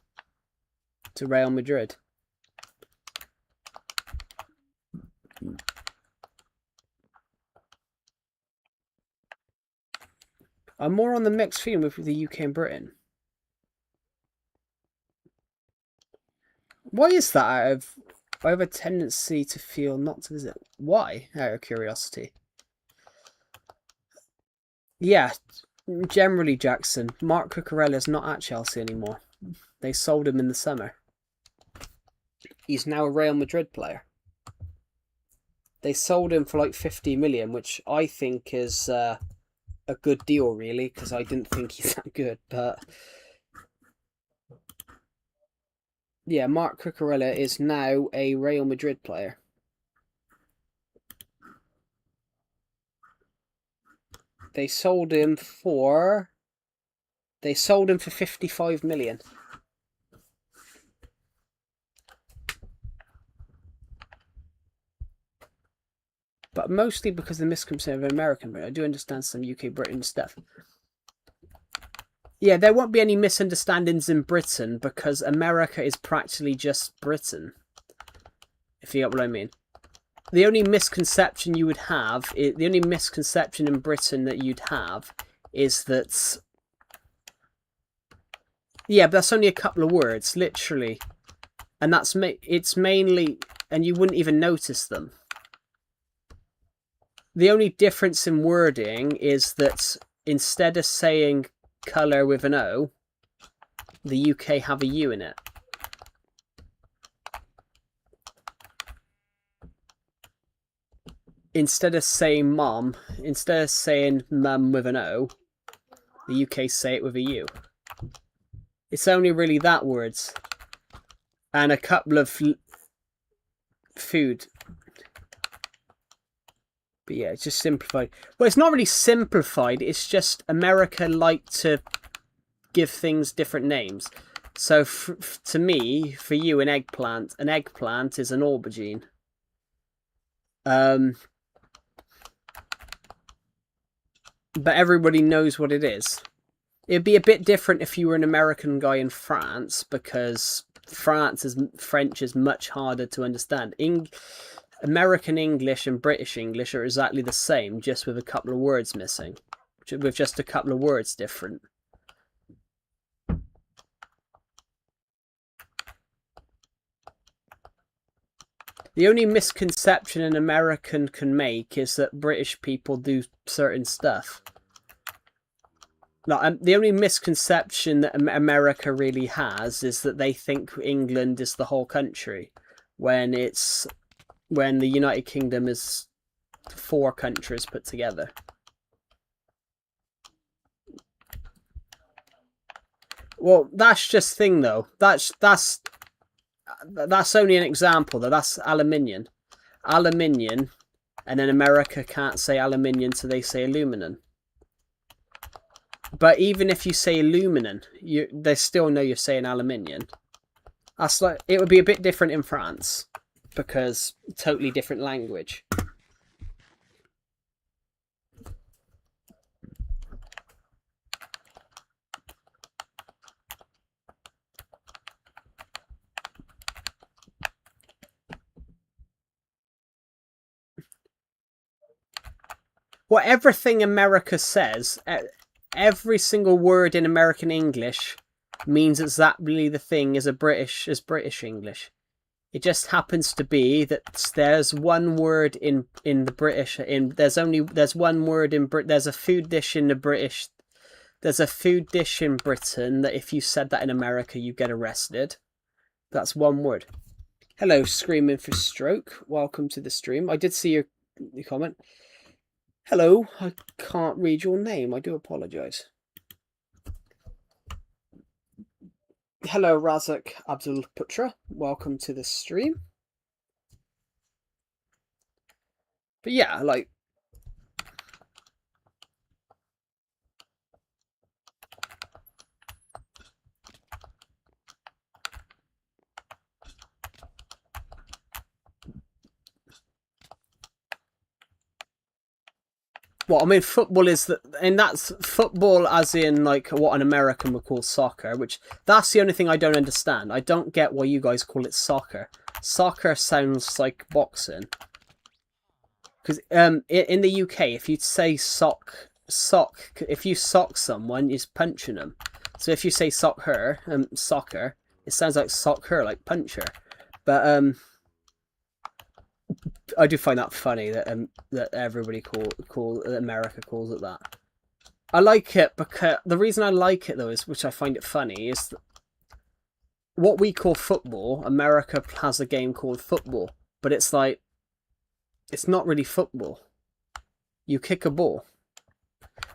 to Real Madrid. I'm more on the mixed feeling with the UK and Britain. Why is that? I have a tendency to feel not to visit. Why? Out of curiosity. Yeah, generally, Jackson. Mark Cucurella is not at Chelsea anymore. They sold him in the summer. He's now a Real Madrid player. They sold him for like 50 million, which I think is a good deal, really, because I didn't think he's that good. But yeah, Mark Cucurella is now a Real Madrid player. They sold him for 55 million. But mostly because of the misconception of American, but I do understand some UK Britain stuff. Yeah, there won't be any misunderstandings in Britain because America is practically just Britain. If you get what I mean. The only misconception you would have, the only misconception in Britain that you'd have is that... Yeah, but that's only a couple of words, literally. And it's mainly... And you wouldn't even notice them. The only difference in wording is that instead of saying colour with an O, the UK have a U in it. Instead of saying mum with an O, the UK say it with a U. It's only really that words. And a couple of food. But yeah, it's just simplified. Well, it's not really simplified. It's just America like to give things different names. So to me, for you, an eggplant is an aubergine. But everybody knows what it is. It'd be a bit different if you were an American guy in France, because French is much harder to understand. American English and British English are exactly the same, just with a couple of words missing. With just a couple of words different. The only misconception an American can make is that British people do certain stuff. No, the only misconception that America really has is that they think England is the whole country, when the United Kingdom is 4 countries put together. Well, that's just thing though. That's only an example though. That's aluminium. Aluminium, and then America can't say aluminium, so they say aluminum. But even if you say aluminum, they still know you're saying aluminium. That's like, it would be a bit different in France, because totally different language. Well, everything America says, every single word in American English means exactly the thing as British English. It just happens to be that there's one word in the British. There's one word in there's a food dish in the British. There's a food dish in Britain that if you said that in America, you get arrested. That's one word. Hello, Screaming for Stroke. Welcome to the stream. I did see your comment. Hello, I can't read your name. I do apologise. Hello, Razak Abdul Putra. Welcome to the stream. But yeah, like... Well, I mean, football is and that's football as in like what an American would call soccer, which that's the only thing I don't understand. I don't get why you guys call it soccer. Soccer sounds like boxing. Because in the UK, if you say sock sock. If you sock someone, you're punching them. So if you say sock her, soccer, it sounds like sock her, like punch her. But I do find that funny that that everybody America calls it that. I like it because the reason I like it though is, which I find it funny, is what we call football. America has a game called football, but it's like it's not really football. You kick a ball.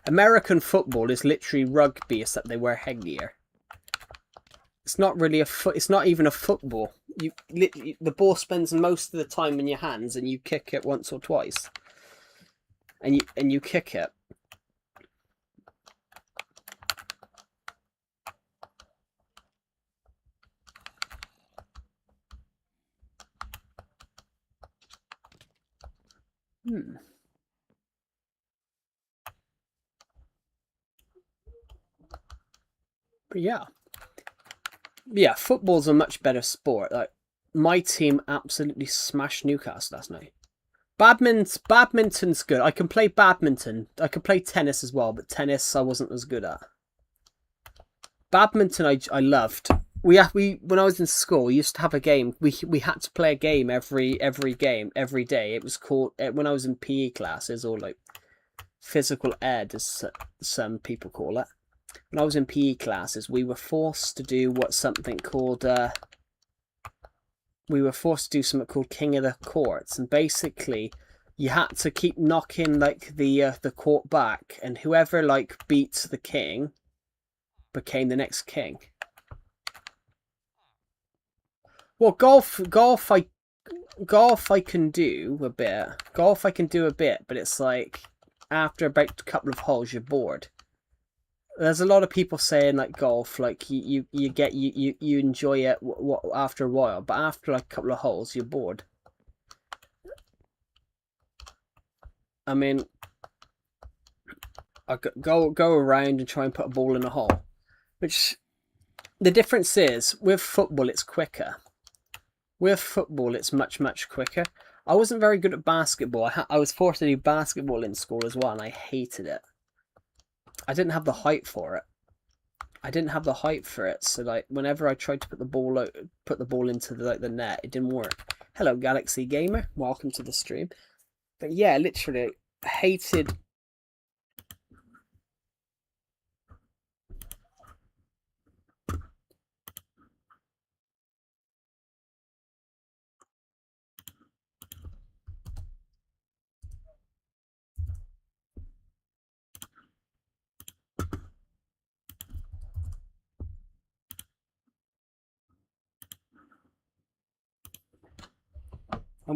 American football is literally rugby, except they wear headgear. It's not really It's not even a football. The ball spends most of the time in your hands, and you kick it once or twice, and you kick it. But yeah, football's a much better sport. Like my team absolutely smashed Newcastle last night. Badminton's good. I can play badminton. I can play tennis as well, but tennis I wasn't as good at. Badminton I loved. We when I was in school, we used to have a game. We had to play a game every day. It was called when I was in PE classes, or like physical ed, as some people call it. When I was in PE classes, we were forced to do something called King of the Courts, and basically you had to keep knocking like the court back, and whoever like beat the king became the next king. Well, golf I can do a bit. Golf I can do a bit, but it's like after about a couple of holes you're bored. There's a lot of people saying like golf, like you enjoy it after a while, but after like a couple of holes you're bored. I mean, I go around and try and put a ball in a hole, which the difference is with football it's quicker. With football it's much quicker. I wasn't very good at basketball. I was forced to do basketball in school as well, and I hated it. I didn't have the height for it. So like whenever I tried to put the ball into the net, it didn't work. Hello, Galaxy Gamer. Welcome to the stream. But yeah, literally hated.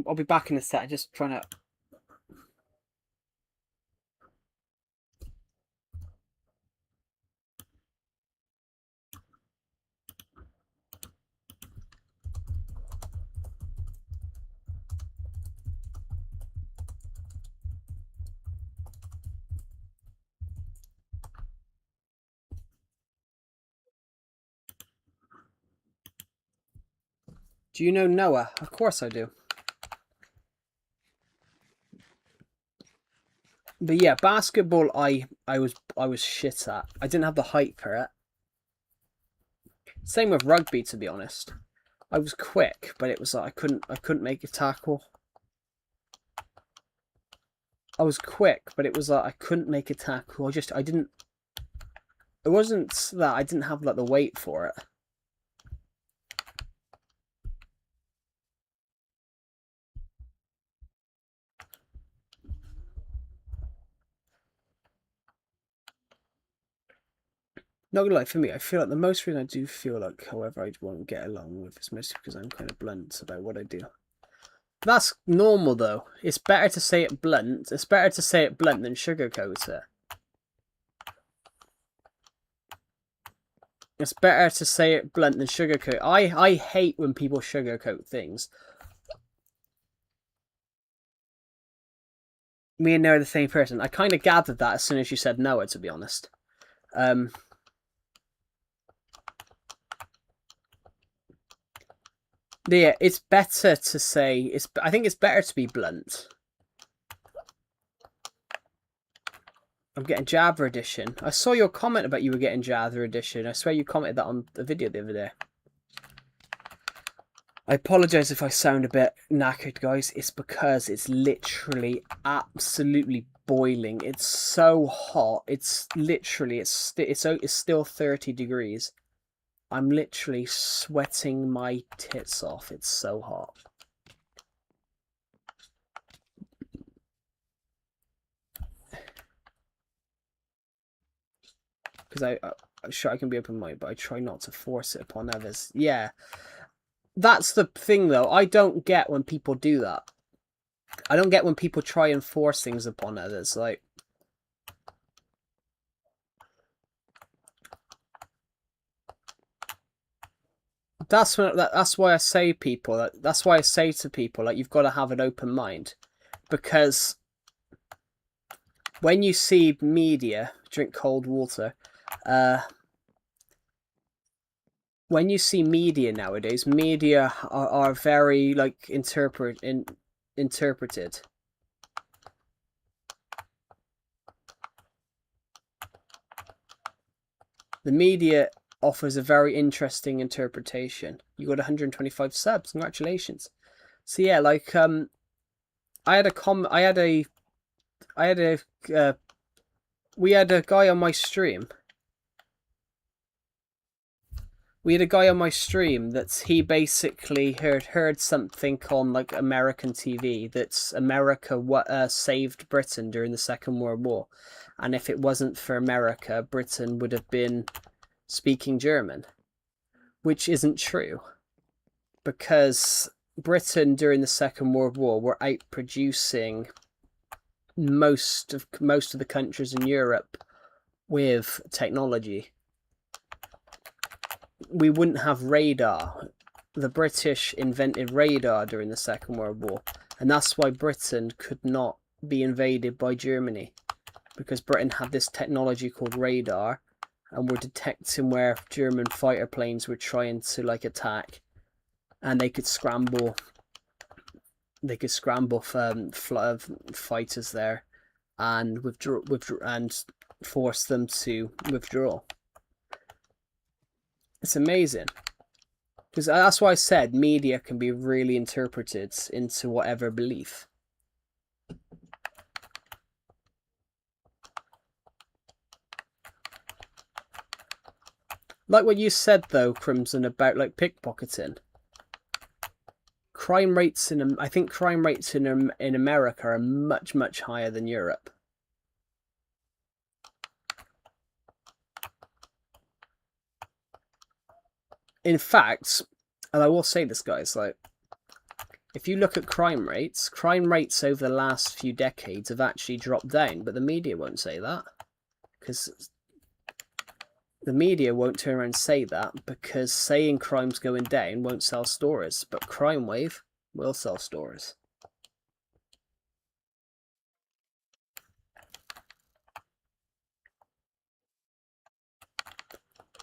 I'll be back in a sec. Just trying to. Do you know Noah? Of course I do. But yeah, basketball I was shit at. I didn't have the height for it. Same with rugby, to be honest. I was quick, but it was like I couldn't make a tackle. I was quick, but it was like I couldn't make a tackle. I didn't. It wasn't that I didn't have like the weight for it. Not gonna lie, for me, I feel like the most reason I do feel like, however, I won't get along with is mostly because I'm kind of blunt about what I do. That's normal though. It's better to say it blunt. It's better to say it blunt than sugarcoat it. It's better to say it blunt than sugarcoat. I hate when people sugarcoat things. Me and Noah are the same person. I kind of gathered that as soon as you said Noah, to be honest. Yeah, it's better to say. I think it's better to be blunt. I'm getting Java Edition. I saw your comment about you were getting Java Edition. I swear you commented that on the video the other day. I apologise if I sound a bit knackered, guys. It's because it's literally absolutely boiling. It's so hot. It's literally, it's still 30 degrees. I'm literally sweating my tits off. It's so hot. Because I'm sure I can be open-minded, but I try not to force it upon others. Yeah. That's the thing, though. I don't get when people do that. I don't get when people try and force things upon others. Like, that's why I say people. That's why I say to people, like, you've got to have an open mind, because when you see media, drink cold water. When you see media nowadays, media are very like interpreted. The media offers a very interesting interpretation. You got 125 subs. Congratulations. So yeah, like I had we had a guy on my stream. We had a guy on my stream that he basically heard something on like American TV that's America saved Britain during the Second World War, and if it wasn't for America, Britain would have been speaking German, which isn't true, because Britain during the Second World War were outproducing most of the countries in Europe with technology. We wouldn't have radar. The British invented radar during the Second World War, and that's why Britain could not be invaded by Germany, because Britain had this technology called radar and were detecting where German fighter planes were trying to like attack, and they could scramble fighters there and withdraw and force them to withdraw. It's amazing, because that's why I said media can be really interpreted into whatever belief. Like what you said though, Crimson, about like pickpocketing. Crime rates I think crime rates in America are much higher than Europe. In fact, and I will say this, guys, like, if you look at crime rates over the last few decades have actually dropped down, but the media won't say that, because the media won't turn around and say that, because saying crime's going down won't sell stories, but Crime Wave will sell stories.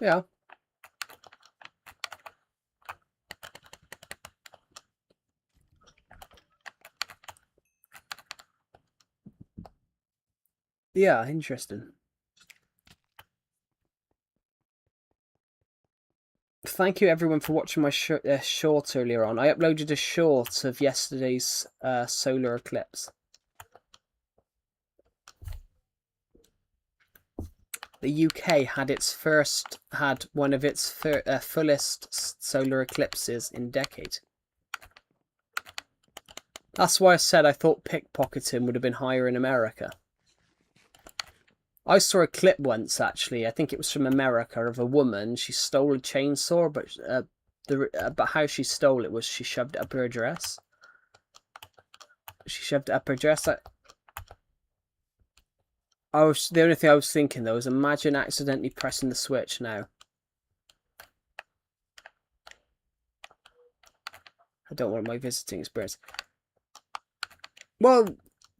Yeah. Yeah, interesting. Thank you everyone for watching my short earlier on. I uploaded a short of yesterday's solar eclipse. The UK had one of its fullest solar eclipses in decades. That's why I said I thought pickpocketing would have been higher in America. I saw a clip once, actually. I think it was from America, of a woman. She stole a chainsaw, but how she stole it was she shoved it up her dress. The only thing I was thinking though is, imagine accidentally pressing the switch now. I don't want my visiting experience. Well,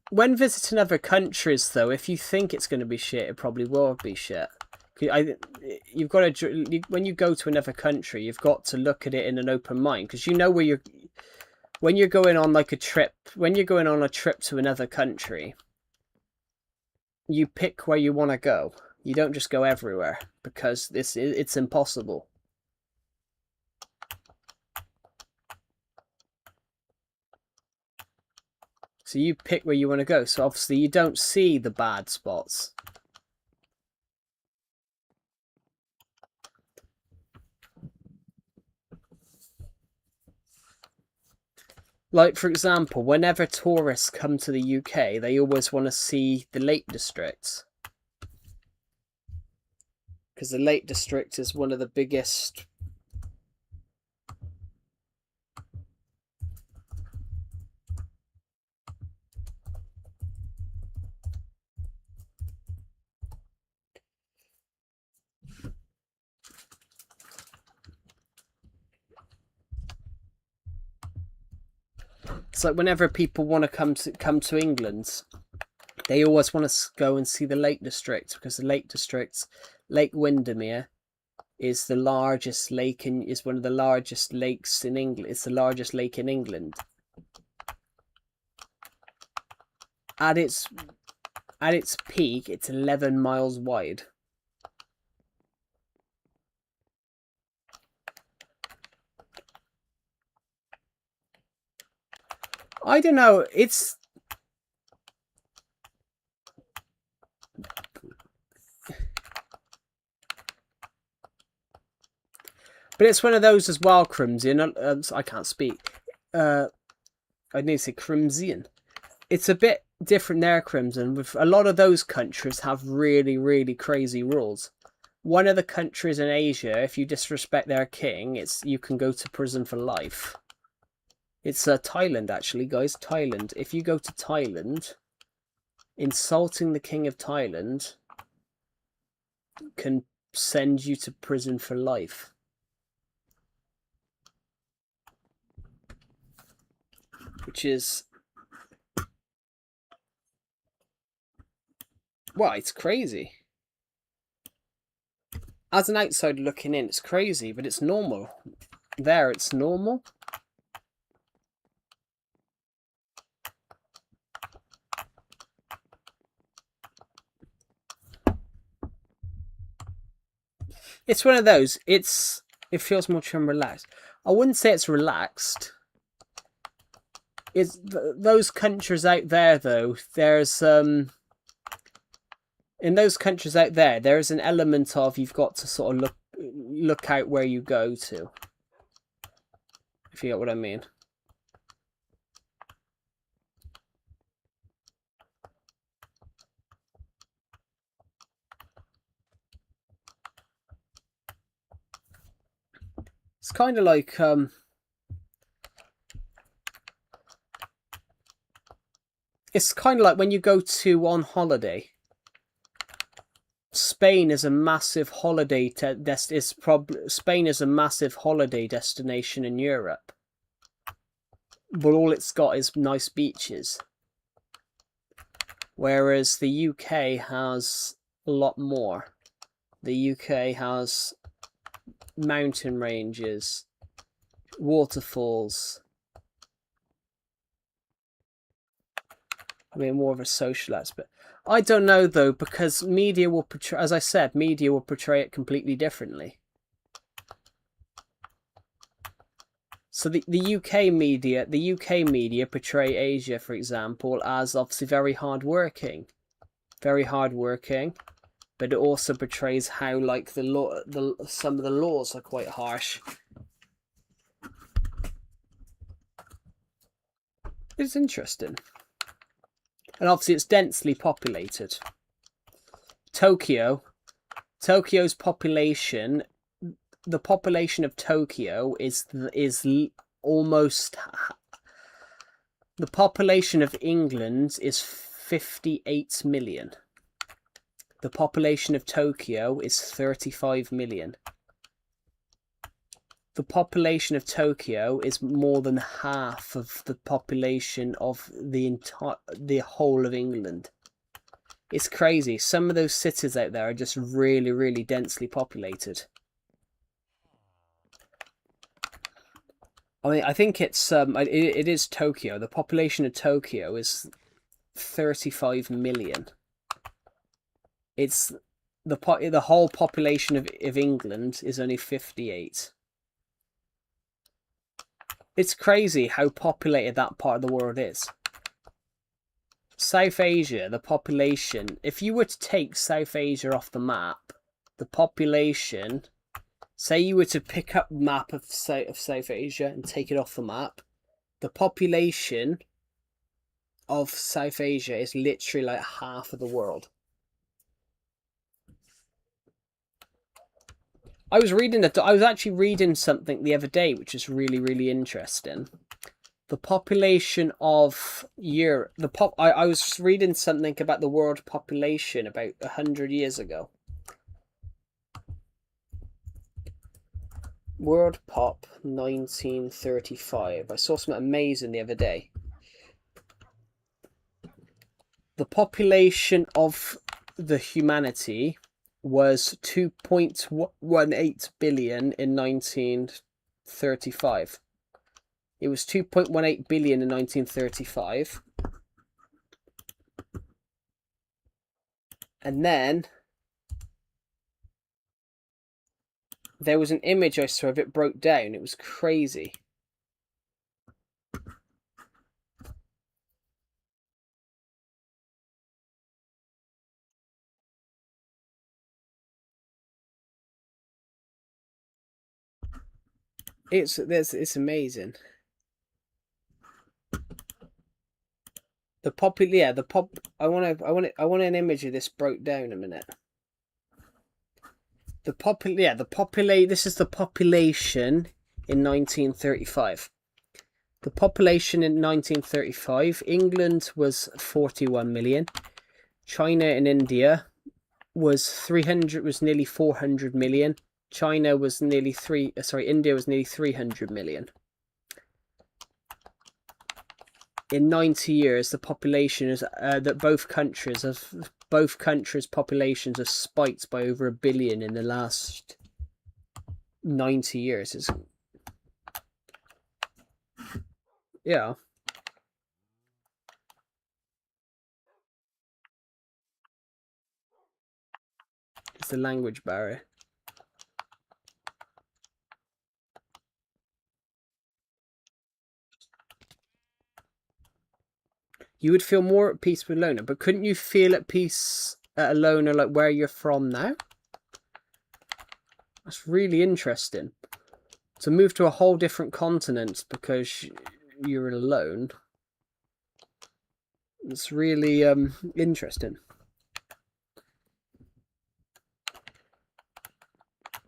when visiting other countries, though, if you think it's going to be shit, it probably will be shit. You've got to, when you go to another country, you've got to look at it in an open mind, because you know where you're. When you're going on like a trip, to another country, you pick where you want to go. You don't just go everywhere, because it's impossible. So you pick where you want to go. So obviously you don't see the bad spots. Like, for example, whenever tourists come to the UK, they always want to see the Lake District. Because the Lake District is one of the biggest... It's like whenever people want to come to England, they always want to go and see the Lake District, because the Lake District, Lake Windermere, is the largest lake is one of the largest lakes in England. It's the largest lake in England. At its peak, it's 11 miles wide. I don't know. But it's one of those as well, Crimson. I can't speak. I need to say Crimson. It's a bit different there, Crimson. With a lot of those countries have really, really crazy rules. One of the countries in Asia, if you disrespect their king, you can go to prison for life. It's Thailand, actually, guys. Thailand. If you go to Thailand, insulting the king of Thailand can send you to prison for life. Which is... well, it's crazy. As an outsider looking in, it's crazy, but it's normal. There, it's normal. It's one of those. It feels more chill and relaxed. I wouldn't say it's relaxed. It's those countries out there, though. There's in those countries out there, there is an element of you've got to sort of look out where you go to. If you get what I mean. It's kind of like it's kind of like when you go on holiday. Spain is a massive holiday Spain is a massive holiday destination in Europe. But all it's got is nice beaches. Whereas the UK has a lot more. The UK has mountain ranges, waterfalls. I mean, more of a social aspect. I don't know, though, because media will portray, as I said, media will portray it completely differently. So the UK media portray Asia, for example, as obviously very hardworking, but it also portrays how like some of the laws are quite harsh. It's interesting. And obviously it's densely populated. Tokyo's population, the population of Tokyo is almost... the population of England is 58 million. The population of Tokyo is 35 million. The population of Tokyo is more than half of the population of the whole of England. It's crazy. Some of those cities out there are just really, really densely populated. I mean, I think it is Tokyo. The population of Tokyo is 35 million. It's the whole population of England is only 58. It's crazy how populated that part of the world is. South Asia, the population, if you were to take South Asia off the map, the population, say you were to pick up a map of South Asia and take it off the map, the population of South Asia is literally like half of the world. I was actually reading something the other day which is really, really interesting. The population of Europe, I was reading something about the world population about 100 years ago. World Pop 1935. I saw something amazing the other day. The population of the humanity was 2.18 billion in 1935. It was 2.18 billion in 1935. And then there was an image I saw of it broke down. It was crazy. It's amazing. I want an image of this broke down a minute. This is the population in 1935. The population in 1935, England was 41 million. China and India was nearly 400 million. India was nearly 300 million. In 90 years, the population is that both countries' populations have spiked by over 1 billion in the last 90 years. Yeah. It's the language barrier. You would feel more at peace with Loner, but couldn't you feel at peace at a Loner like where you're from now? That's really interesting. To move to a whole different continent because you're alone. It's really interesting.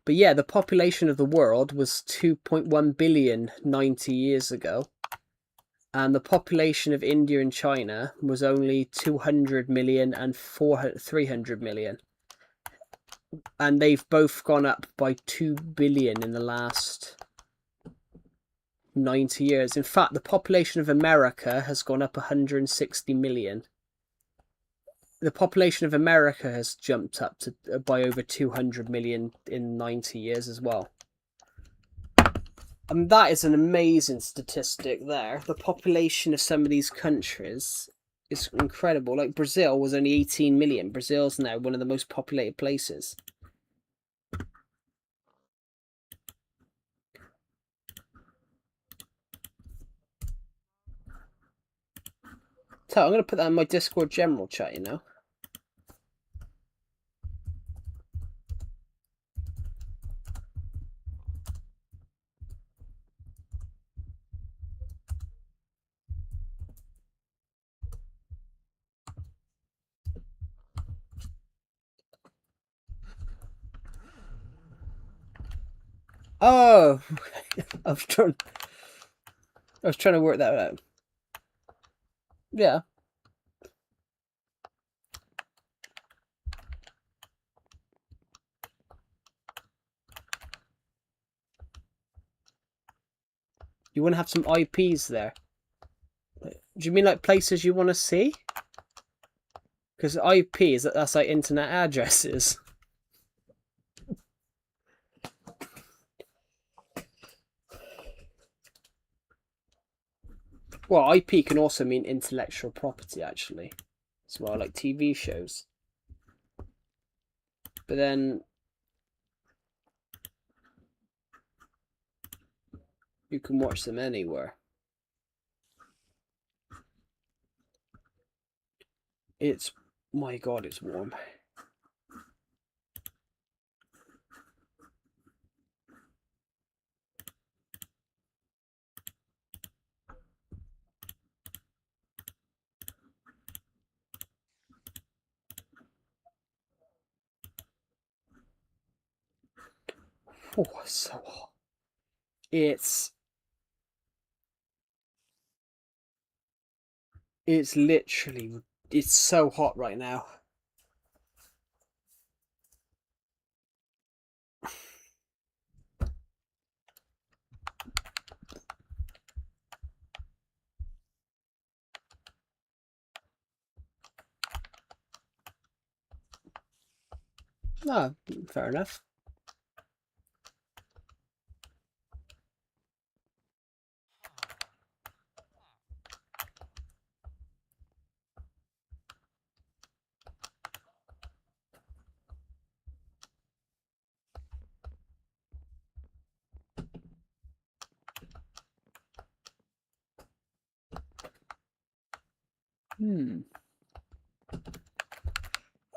But yeah, the population of the world was 2.1 billion 90 years ago. And the population of India and China was only 200 million and 300 million. And they've both gone up by 2 billion in the last 90 years. In fact, the population of America has gone up 160 million. The population of America has jumped up by over 200 million in 90 years as well. That is an amazing statistic there. The population of some of these countries is incredible. Like Brazil was only 18 million. Brazil's now one of the most populated places. So I'm going to put that in my Discord general chat, you know. Oh, I was trying to work that out. Yeah. You want to have some IPs there. Do you mean like places you want to see? Because IP that's like internet addresses. Well, IP can also mean intellectual property, actually, as well, like TV shows. But then you can watch them anywhere. It's, my God, it's warm. Oh, it's so hot. It's literally, it's so hot right now. No, fair enough.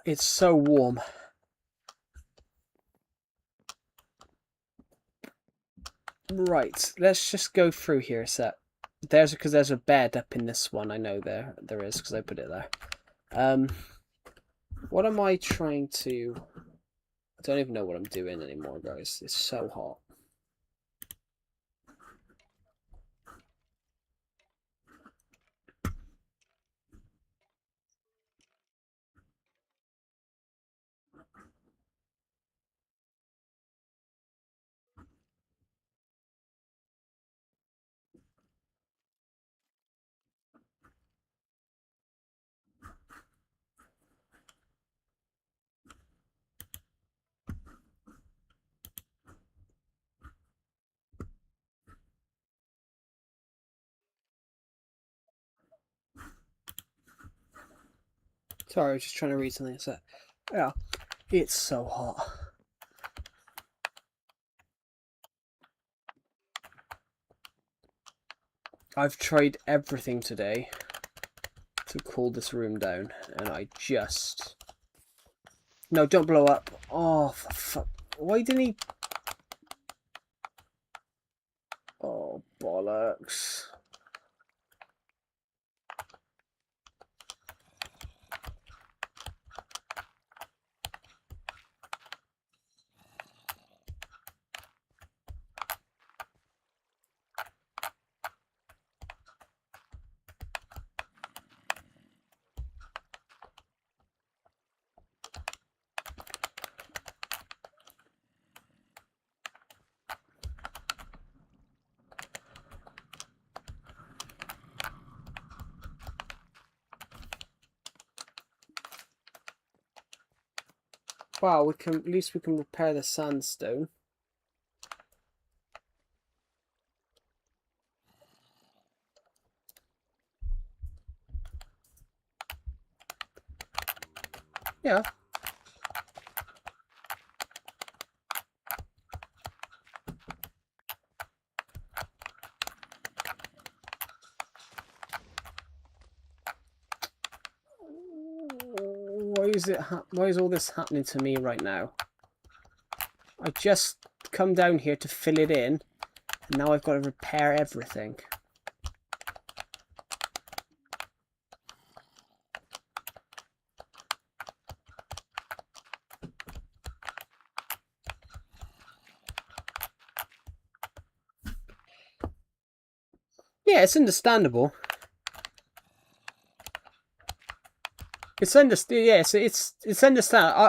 It's so warm. Right, let's just go through here a sec. Because there's a bed up in this one. I know there is because I put it there. What am I trying to? I don't even know what I'm doing anymore, guys. It's so hot. Sorry, I was just trying to read something. A sec. Yeah, it's so hot. I've tried everything today to cool this room down, and I just... No, don't blow up. Oh, for fuck. Why didn't he... Oh, bollocks. Wow, we can... At least we can repair the sandstone. Yeah. Why is all this happening to me right now? I just come down here to fill it in, and now I've got to repair everything. Yeah, it's understandable. It's understandable.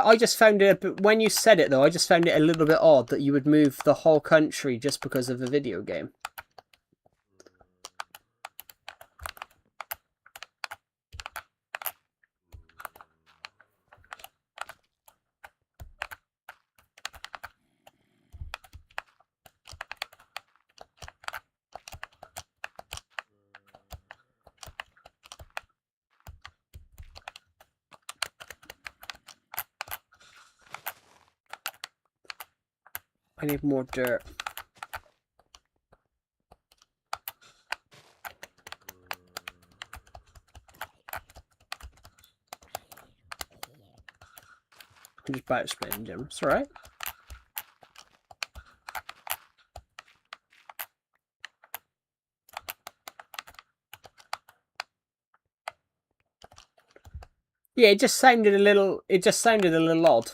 I just found it, but when you said it though, I just found it a little bit odd that you would move the whole country just because of a video game. I need more dirt. I'm just about explaining, Jim. It's alright. Yeah, it just sounded a little odd.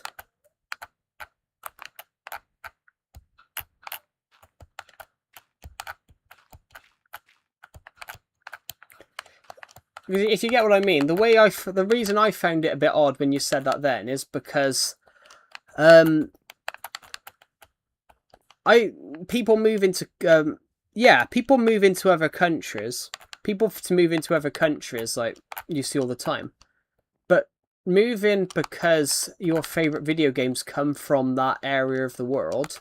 If you get what I mean, the reason I found it a bit odd when you said that then is because people move into other countries. People to move into other countries, like you see all the time. But moving because your favorite video games come from that area of the world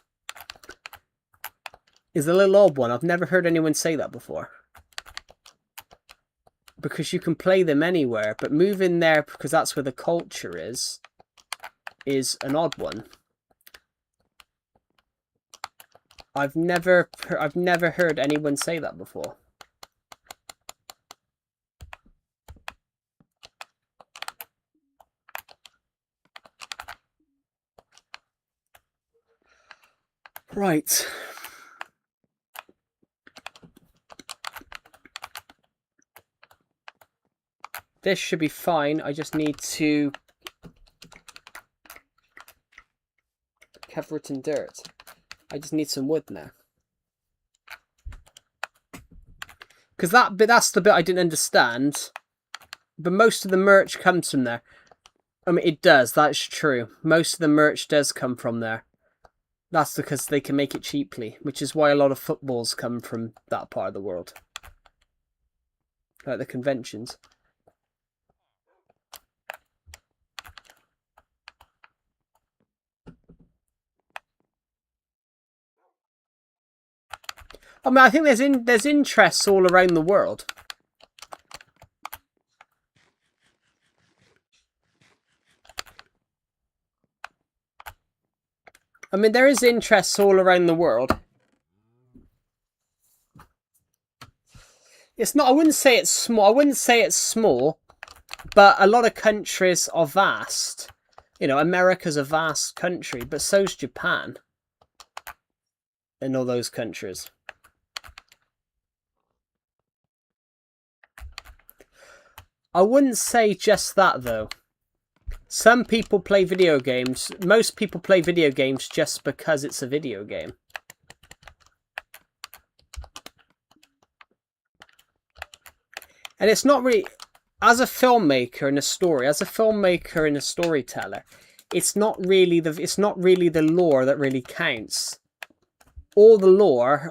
is a little odd one. I've never heard anyone say that before. Because you can play them anywhere, but moving there because that's where the culture is an odd one. I've never heard anyone say that before. Right. This should be fine. I just need to cover it in dirt. I just need some wood now. Because that's the bit I didn't understand. But most of the merch comes from there. I mean, it does. That's true. Most of the merch does come from there. That's because they can make it cheaply, which is why a lot of footballs come from that part of the world. Like the conventions. I mean, I think there's interests all around the world. I mean, there is interests all around the world. It's not. I wouldn't say it's small. But a lot of countries are vast. You know, America's a vast country, but so's Japan. And all those countries. I wouldn't say just that, though. Some people play video games. Most people play video games just because it's a video game. And it's not really... As a filmmaker and a storyteller, it's not really the lore that really counts. All the lore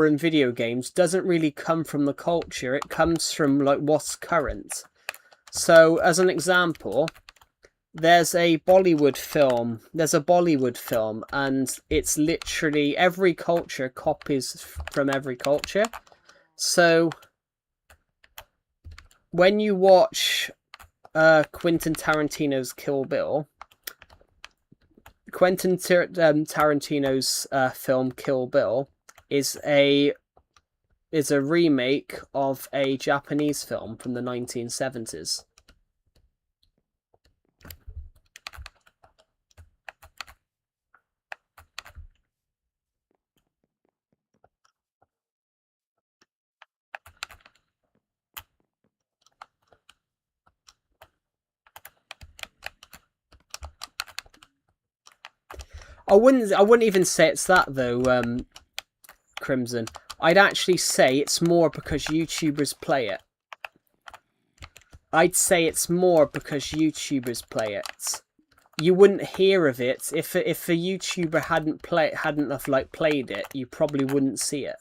in video games doesn't really come from the culture. It comes from like what's current. So, as an example, there's a Bollywood film, and it's literally every culture copies from every culture. So, when you watch Quentin Tarantino's Kill Bill, Tarantino's film Kill Bill is a remake of a Japanese film from the 1970s. I wouldn't even say it's that though, Crimson. I'd actually say it's more because YouTubers play it. I'd say it's more because YouTubers play it. You wouldn't hear of it if a YouTuber hadn't played it. You probably wouldn't see it.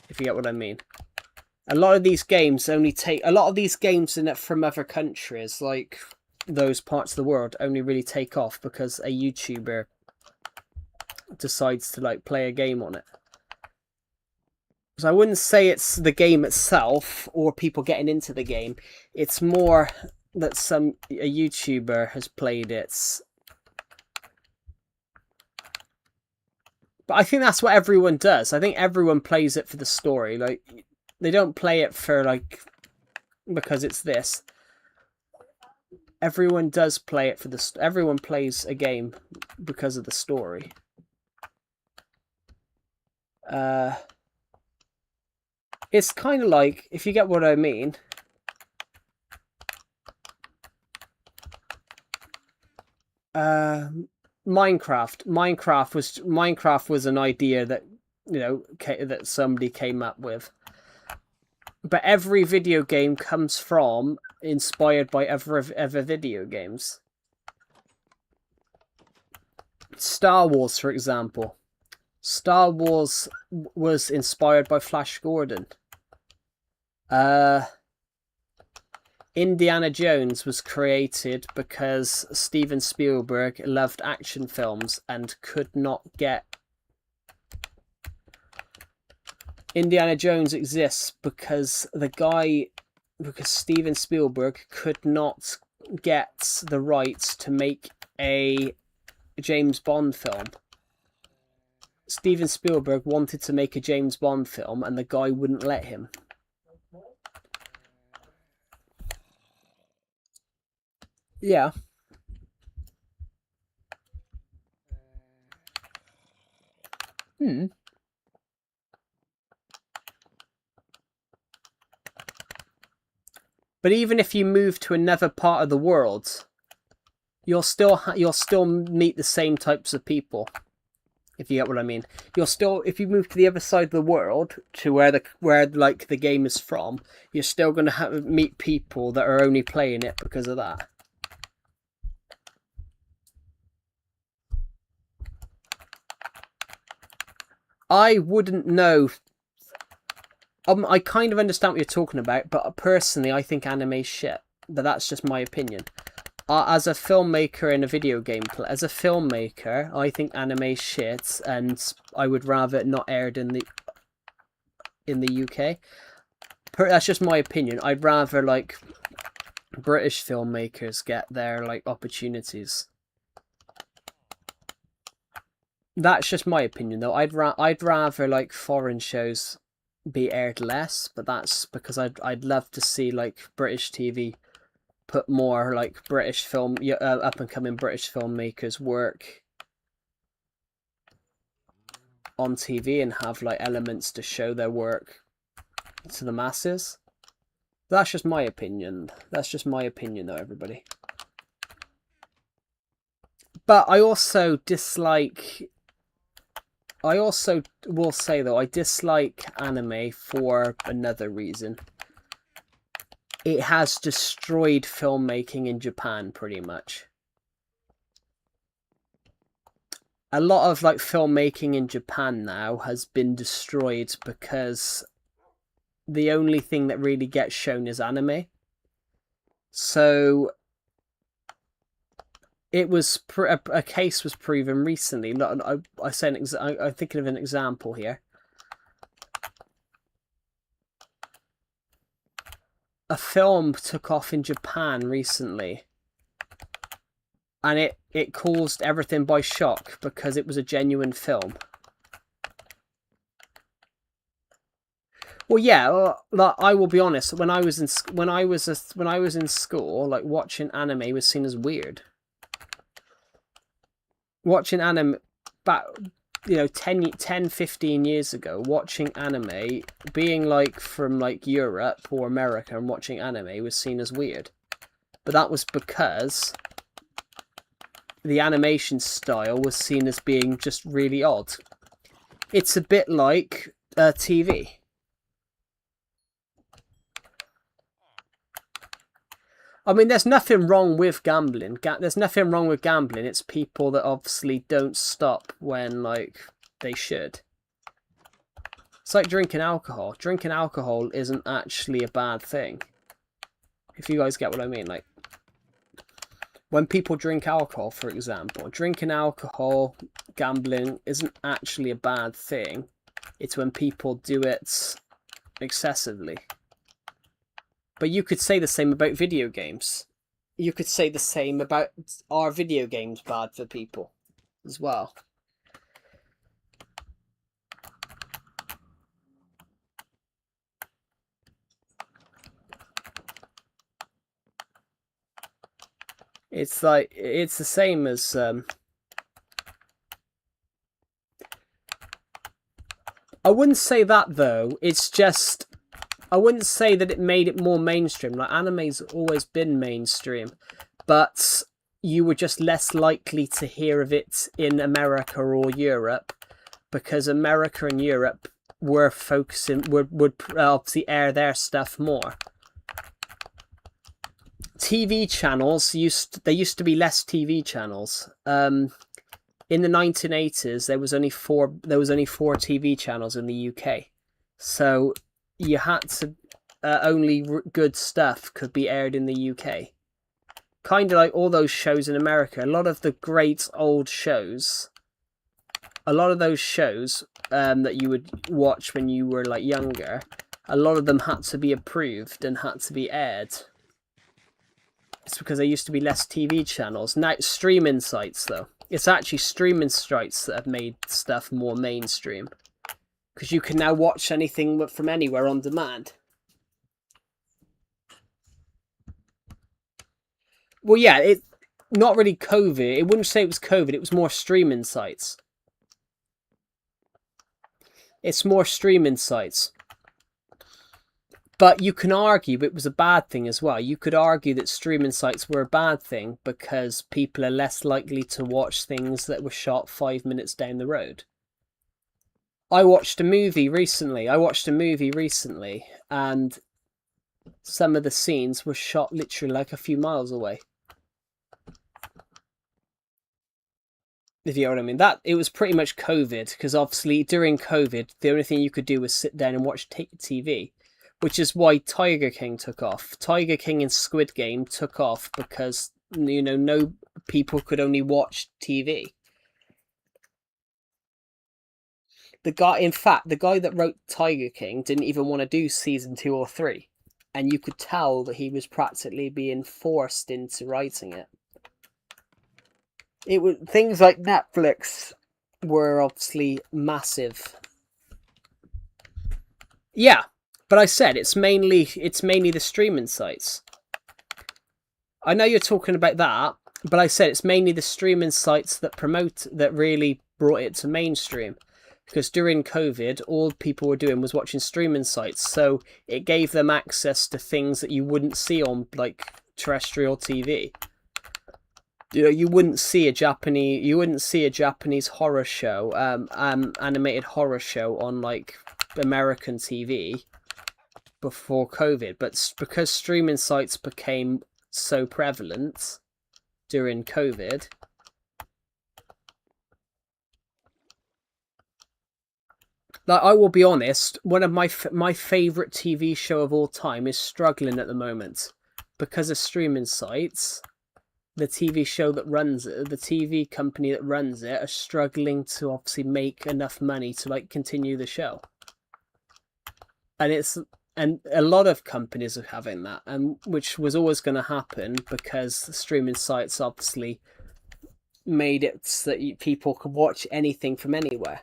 If you get what I mean. A lot of these games from other countries, like those parts of the world, only really take off because a YouTuber decides to like play a game on it. So I wouldn't say it's the game itself or people getting into the game. It's more that a YouTuber has played it But I think that's what everyone does. I think everyone plays it for the story. Like, they don't play it for, like, because it's this. Everyone does play it for the... Everyone plays a game because of the story. It's kind of like, if you get what I mean... Minecraft. Minecraft was an idea that, you know, that somebody came up with. But every video game comes from, inspired by other video games. Star Wars, for example. Star Wars was inspired by Flash Gordon. Indiana Jones was created because Steven Spielberg loved action films and could not get... Indiana Jones exists because Steven Spielberg could not get the rights to make a James Bond film. Steven Spielberg wanted to make a James Bond film and the guy wouldn't let him. Yeah. But even if you move to another part of the world, you'll still meet the same types of people. If you get what I mean. If you move to the other side of the world, to where like the game is from, you're still going to meet people that are only playing it because of that. I wouldn't know. I kind of understand what you're talking about, but personally, I think anime's shit. But that's just my opinion. As a filmmaker and a video game player, as a filmmaker, I think anime's shit, and I would rather it not aired in the UK. That's just my opinion. I'd rather like British filmmakers get their like opportunities. That's just my opinion, though. I'd rather like foreign shows be aired less, but that's because I'd love to see like British TV put more like British up and coming British filmmakers work on TV and have like elements to show their work to the masses. That's just my opinion. That's just my opinion, though, everybody. But I also dislike... I also will say, though, I dislike anime for another reason. It has destroyed filmmaking in Japan, pretty much. A lot of like filmmaking in Japan now has been destroyed because the only thing that really gets shown is anime. So it was a case was proven recently. I'm thinking of an example here. A film took off in Japan recently, and it caused everything by shock because it was a genuine film. Well, yeah, I will be honest. When I was in school, like watching anime was seen as weird. Watching anime back, 10, 15 years ago, watching anime, being like from like Europe or America and watching anime was seen as weird. But that was because the animation style was seen as being just really odd. It's a bit like TV. I mean, there's nothing wrong with gambling. There's nothing wrong with gambling. It's people that obviously don't stop when, like, they should. It's like drinking alcohol. Drinking alcohol isn't actually a bad thing. If you guys get what I mean. Like, when people drink alcohol, for example, drinking alcohol, gambling isn't actually a bad thing. It's when people do it excessively. But you could say the same about video games. You could say the same about, are video games bad for people as well? It's like, it's the same as I wouldn't say that though. It's just, I wouldn't say that it made it more mainstream. Like, anime's always been mainstream, but you were just less likely to hear of it in America or Europe, because America and Europe were focusing, would obviously air their stuff more. TV channels there used to be less TV channels. In the 1980s, there was only four TV channels in the UK, so you had to only good stuff could be aired in the UK. Kind of like all those shows in America. A lot of the great old shows, a lot of those shows that you would watch when you were like younger, a lot of them had to be approved and had to be aired. It's because there used to be less TV channels. Now, streaming sites, though. It's actually streaming sites that have made stuff more mainstream. Because you can now watch anything from anywhere on demand. Well, yeah, it not really COVID. It wouldn't say it was COVID. It was more streaming sites. It's more streaming sites. But you can argue it was a bad thing as well. You could argue that streaming sites were a bad thing because people are less likely to watch things that were shot 5 minutes down the road. I watched a movie recently, and some of the scenes were shot literally like a few miles away. If you know what I mean. It was pretty much COVID, because obviously during COVID, the only thing you could do was sit down and watch TV. Which is why Tiger King took off. Tiger King and Squid Game took off because, you know, no people could only watch TV. The guy that wrote Tiger King didn't even want to do season 2 or 3. And you could tell that he was practically being forced into writing it. Things like Netflix were obviously massive. Yeah. But I said it's mainly the streaming sites. I know you're talking about that, but I said it's mainly the streaming sites that really brought it to mainstream. Because during COVID, all people were doing was watching streaming sites, so it gave them access to things that you wouldn't see on like terrestrial TV. You know, you wouldn't see a Japanese horror show, animated horror show on like American TV. Before COVID, but because streaming sites became so prevalent during COVID, like, I will be honest, one of my favorite TV show of all time is struggling at the moment because of streaming sites. The TV company that runs it are struggling to obviously make enough money to like continue the show, and a lot of companies are having that, and which was always going to happen because the streaming sites obviously made it so that people could watch anything from anywhere.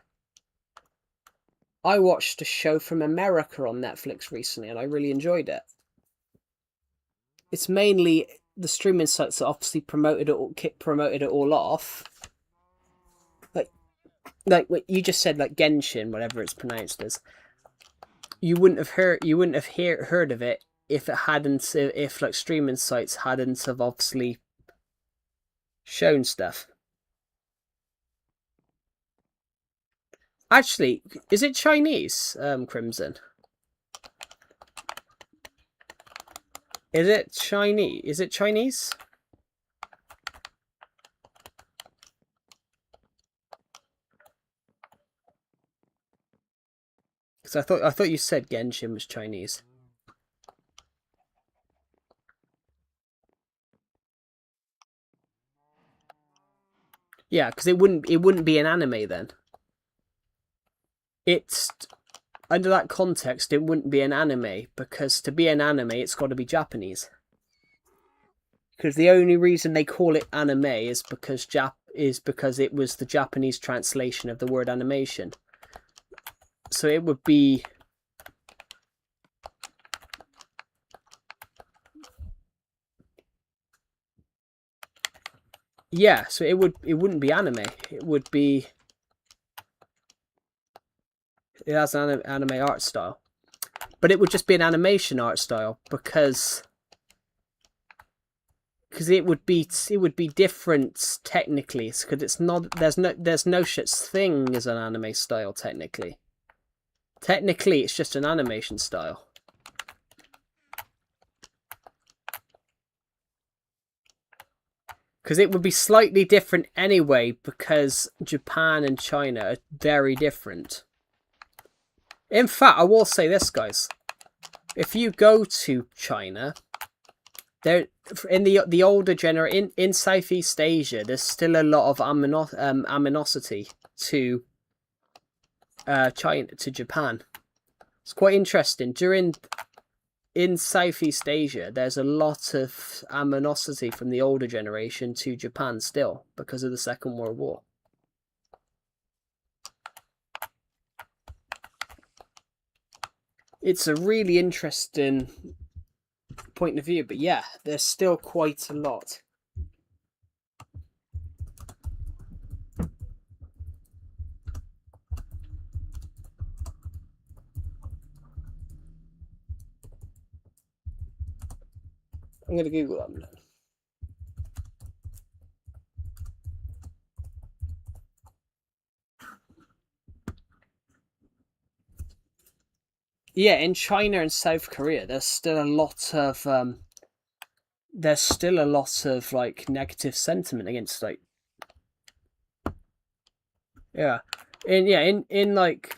I watched a show from America on Netflix recently, and I really enjoyed it. It's mainly the streaming sites that obviously promoted it all off. Like what you just said, like Genshin, whatever it's pronounced as. You wouldn't have heard of it if like streaming sites hadn't have obviously shown stuff. Actually, is it Chinese, Crimson? Is it Chinese? Because I thought you said Genshin was Chinese. Yeah, because it wouldn't be an anime then. It's under that context, it wouldn't be an anime, because to be an anime, it's got to be Japanese. Because the only reason they call it anime is because it was the Japanese translation of the word animation. So it would be. Yeah, so it wouldn't be anime. It would be, it has an anime art style, but it would just be an animation art style because it would be different technically, because it's not, there's no such thing as an anime style technically. Technically, it's just an animation style. Because it would be slightly different anyway, because Japan and China are very different. In fact, I will say this, guys. If you go to China, there in the older generation in Southeast Asia, there's still a lot of aminosity to China, to Japan. It's quite interesting. In Southeast Asia, there's a lot of animosity from the older generation to Japan still because of the Second World War. It's a really interesting point of view, but yeah, there's still quite a lot. I'm going to Google them now. Yeah, in China and South Korea, there's still a lot of like negative sentiment against like, yeah, in like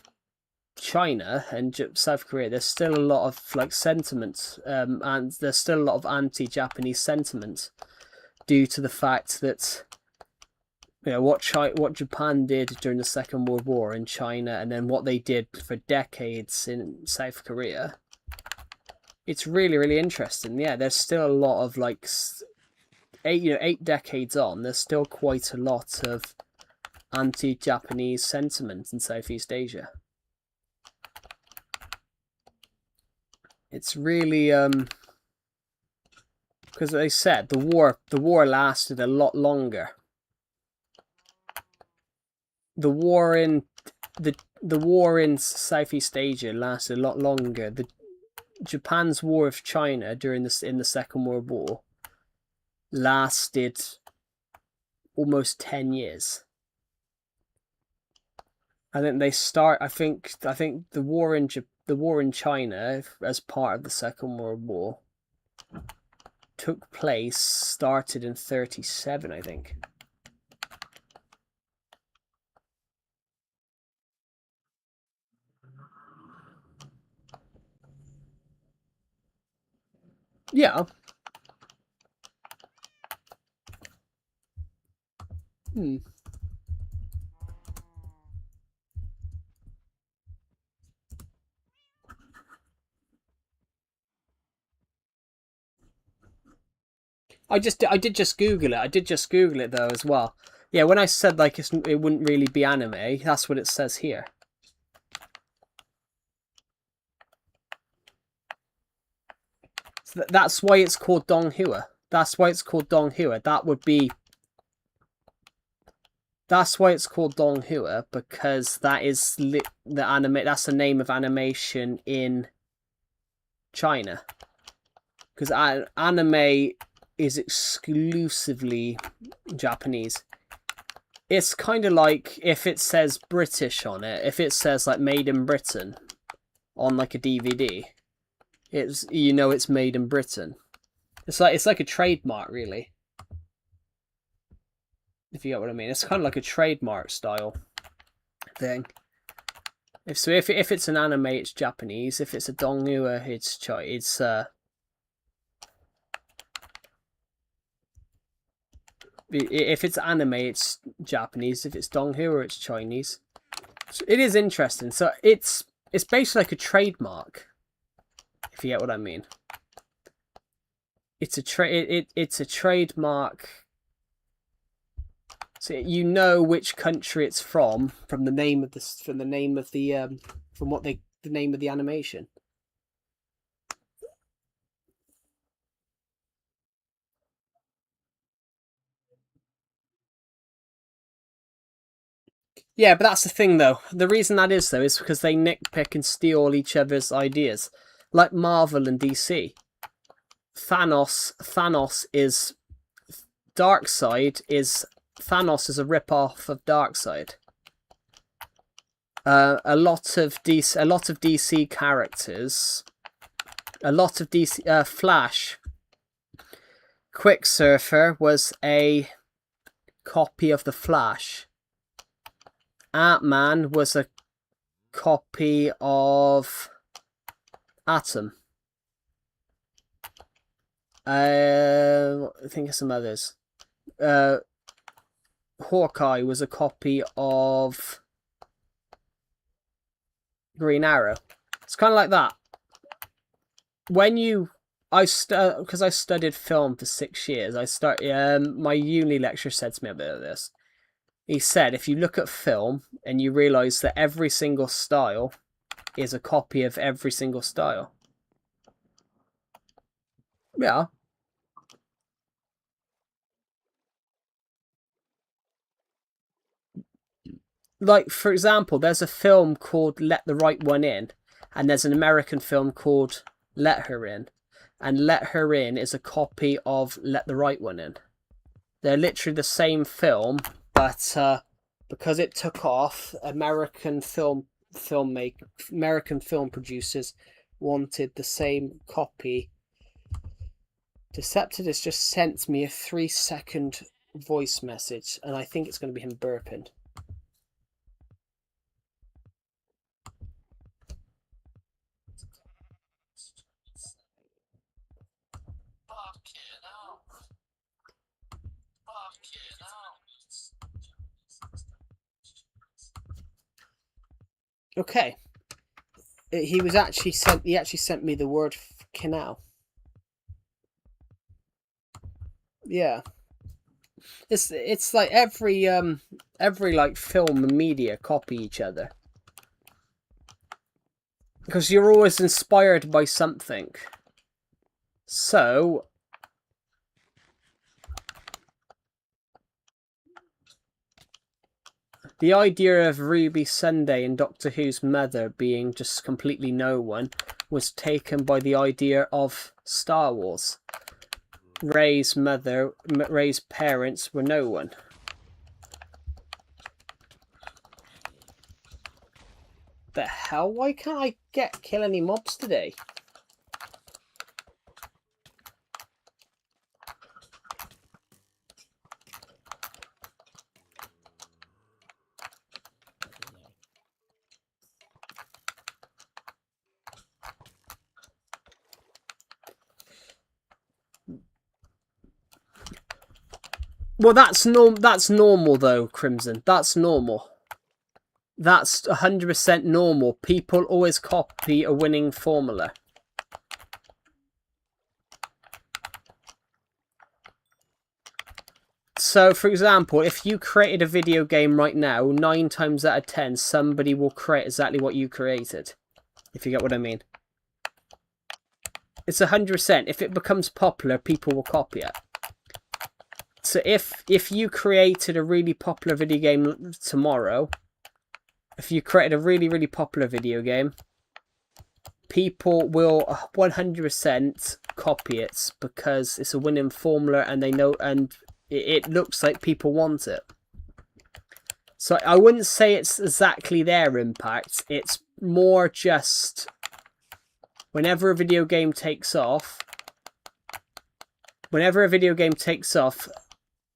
China and South Korea, there's still a lot of like sentiment, and there's still a lot of anti-Japanese sentiment due to the fact that, you know, what Japan did during the Second World War in China, and then what they did for decades in South Korea. It's really, really interesting. Yeah, there's still a lot of like 8 decades on. There's still quite a lot of anti-Japanese sentiment in Southeast Asia. It's really because they said the war lasted a lot longer. The war in Southeast Asia lasted a lot longer. The Japan's war with China in the Second World War lasted almost 10 years. I think the war in China as part of the Second World War started in 1937, I think. Yeah. Hmm. I did just Google it. I did just Google it though as well. Yeah, when I said like it wouldn't really be anime, that's what it says here. So that's why it's called Donghua. That's why it's called Donghua. That's why it's called Donghua, because that is the anime. That's the name of animation in China. Because anime is exclusively Japanese. It's kind of like if it says British on it, if it says like made in Britain on like a DVD, it's made in Britain. It's like a trademark, really. If you get what I mean, it's kind of like a trademark style thing. If it's an anime, it's Japanese. If it's a donghua, if it's anime, it's Japanese. If it's donghua, it's Chinese. So it is interesting. So it's basically like a trademark. If you get what I mean, it's a trademark. So you know which country it's from the name of the name of the name of the animation. Yeah, but that's the thing, though. The reason that is, though, is because they nitpick and steal each other's ideas. Like Marvel and DC. Thanos is... Thanos is a rip-off of Darkseid. A lot of DC characters... A lot of DC... Flash. Quicksilver was a copy of the Flash. Ant-Man was a copy of Atom. I think of some others. Hawkeye was a copy of Green Arrow. It's kind of like that. When you... because I studied film for 6 years. My uni lecturer said to me about this. He said, if you look at film and you realise that every single style is a copy of every single style. Yeah. Like, for example, there's a film called Let the Right One In, and there's an American film called Let Her In. And Let Her In is a copy of Let the Right One In. They're literally the same film, but because it took off, American film producers wanted the same copy. Decepted has just sent me a 3-second voice message, and I think it's going to be him burping. Okay. He actually sent me the word canal. Yeah. It's like every like film and media copy each other. Because you're always inspired by something. So the idea of Ruby Sunday and Doctor Who's mother being just completely no one was taken by the idea of Star Wars. Rey's parents were no one. The hell? Why can't I kill any mobs today? Well, that's normal though, Crimson. That's normal. That's 100% normal. People always copy a winning formula. So, for example, if you created a video game right now, 9 times out of 10, somebody will create exactly what you created. If you get what I mean. It's 100%. If it becomes popular, people will copy it. So if you created a really popular video game tomorrow, if you created a really, really popular video game, people will 100% copy it because it's a winning formula and they know, and it looks like people want it. So I wouldn't say it's exactly their impact. It's more just whenever a video game takes off,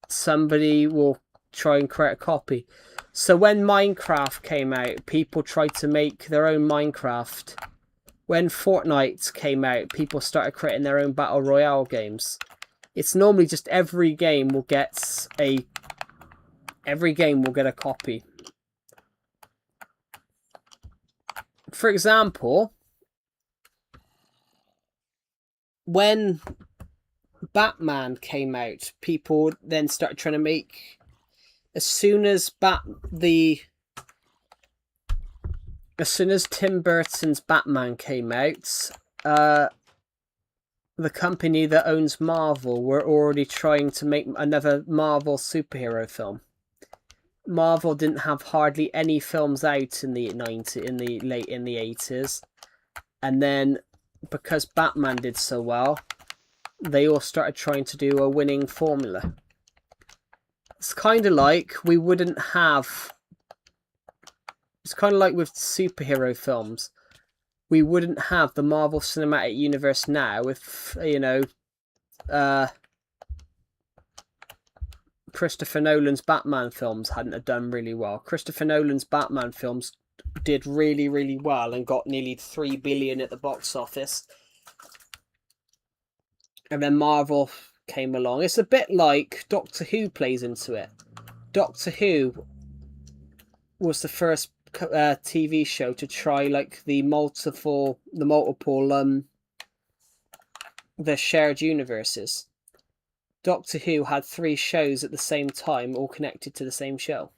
somebody will try and create a copy. So when Minecraft came out, people tried to make their own Minecraft. When Fortnite came out, people started creating their own Battle Royale games. It's normally just every game will get a copy. For example, when Batman came out, people then started trying to make... As soon as Tim Burton's Batman came out, the company that owns Marvel were already trying to make another Marvel superhero film. Marvel didn't have hardly any films out in the late 80s, and then because Batman did so well, they all started trying to do a winning formula. It's kind of like we wouldn't have. It's kind of like with superhero films. We wouldn't have the Marvel Cinematic Universe now if, Christopher Nolan's Batman films hadn't have done really well. Christopher Nolan's Batman films did really, really well and got nearly 3 billion at the box office. And then Marvel came along. It's a bit like Doctor Who plays into it. Doctor Who was the first TV show to try like the shared universes. Doctor Who had 3 shows at the same time, all connected to the same show.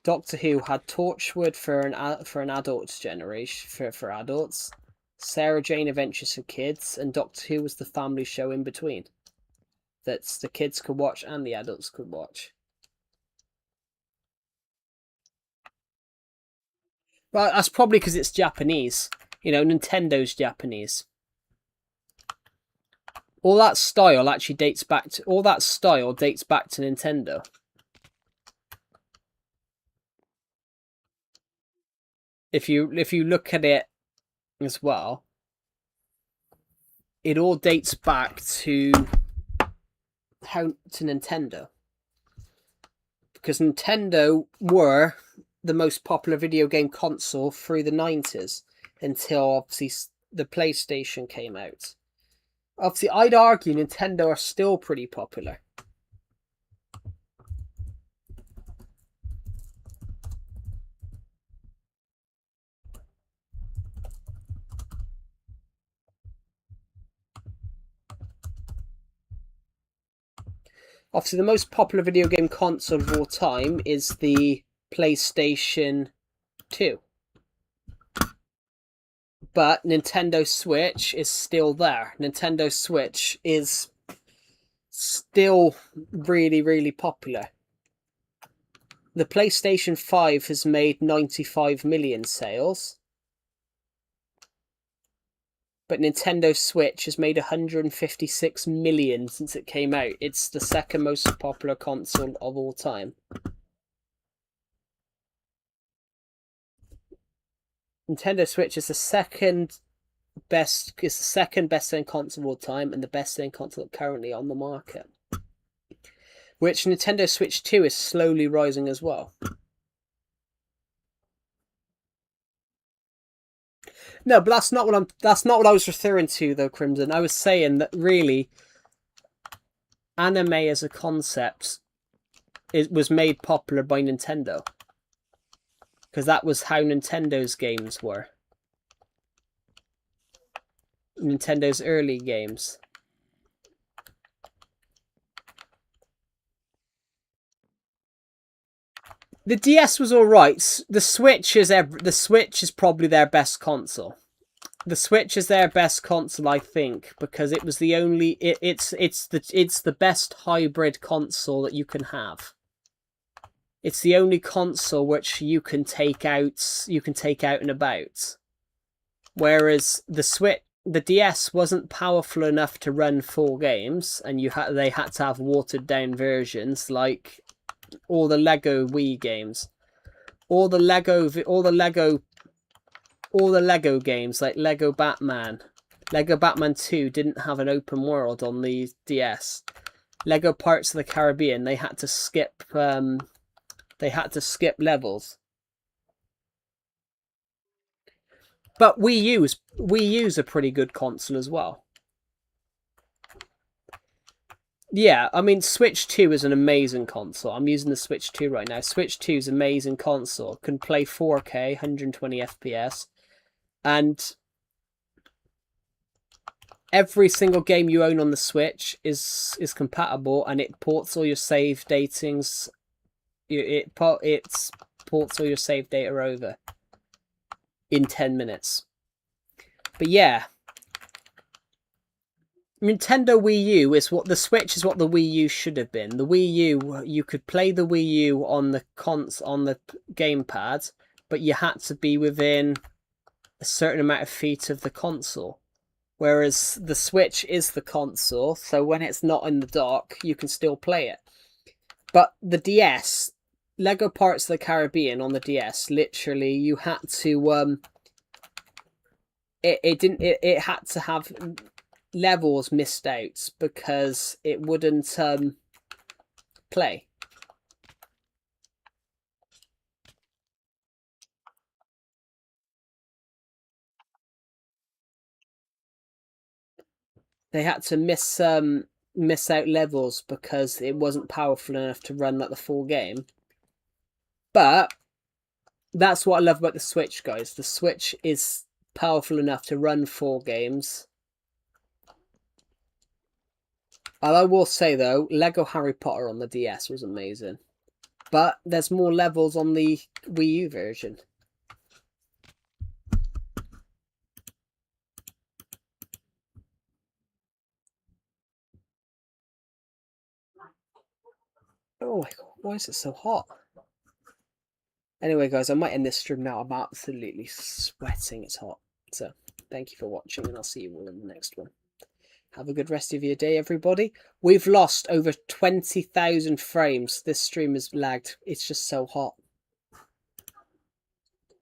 Doctor Who had Torchwood for an adult generation for adults, Sarah Jane Adventures for kids, and Doctor Who was the family show in between that the kids could watch and the adults could watch. Well, that's probably because it's Japanese. Nintendo's Japanese. All that style dates back to Nintendo. If you look at it as well, it all dates back to Nintendo. Because Nintendo were the most popular video game console through the 90s until obviously the PlayStation came out. Obviously, I'd argue Nintendo are still pretty popular. Obviously, the most popular video game console of all time is the PlayStation 2. But Nintendo Switch is still there. Nintendo Switch is still really, really popular. The PlayStation 5 has made 95 million sales. But Nintendo Switch has made 156 million since it came out. It's the second most popular console of all time. Nintendo Switch is the second best-selling console of all time and the best-selling console currently on the market. Which Nintendo Switch 2 is slowly rising as well. No, but that's not what I was referring to though, Crimson. I was saying that really anime as a concept was made popular by Nintendo. Because that was how Nintendo's games were. Nintendo's early games. The DS was alright. The Switch is probably their best console. The Switch is their best console, I think, because it was the only it's the best hybrid console that you can have. It's the only console which you can take out and about. Whereas the DS wasn't powerful enough to run 4 games, and they had to have watered down versions like all the Lego Wii games, all the Lego games like Lego Batman. Lego Batman 2 didn't have an open world on the DS. Lego Pirates of the Caribbean, they had to skip levels. But Wii U's a pretty good console as well. Yeah, I mean, Switch 2 is an amazing console. I'm using the Switch 2 right now. Switch 2 is an amazing console. Can play 4K, 120 FPS. And every single game you own on the Switch is compatible, and it ports all your save datings. It ports all your save data over in 10 minutes. But yeah, Nintendo Wii U is what the Switch is. What the Wii U should have been. The Wii U, you could play the Wii U on the gamepad, but you had to be within a certain amount of feet of the console. Whereas the Switch is the console, so when it's not in the dock, you can still play it. But the DS, Lego Parts of the Caribbean on the DS, literally, you had to it had to have levels missed out because it wouldn't play. They had to miss out levels because it wasn't powerful enough to run like the full game. But that's what I love about the Switch, guys. The Switch is powerful enough to run 4 games. And I will say though, Lego Harry Potter on the DS was amazing. But there's more levels on the Wii U version. Oh my god, why is it so hot? Anyway, guys, I might end this stream now. I'm absolutely sweating. It's hot. So, thank you for watching, and I'll see you all in the next one. Have a good rest of your day, everybody. We've lost over 20,000 frames. This stream is lagged. It's just so hot.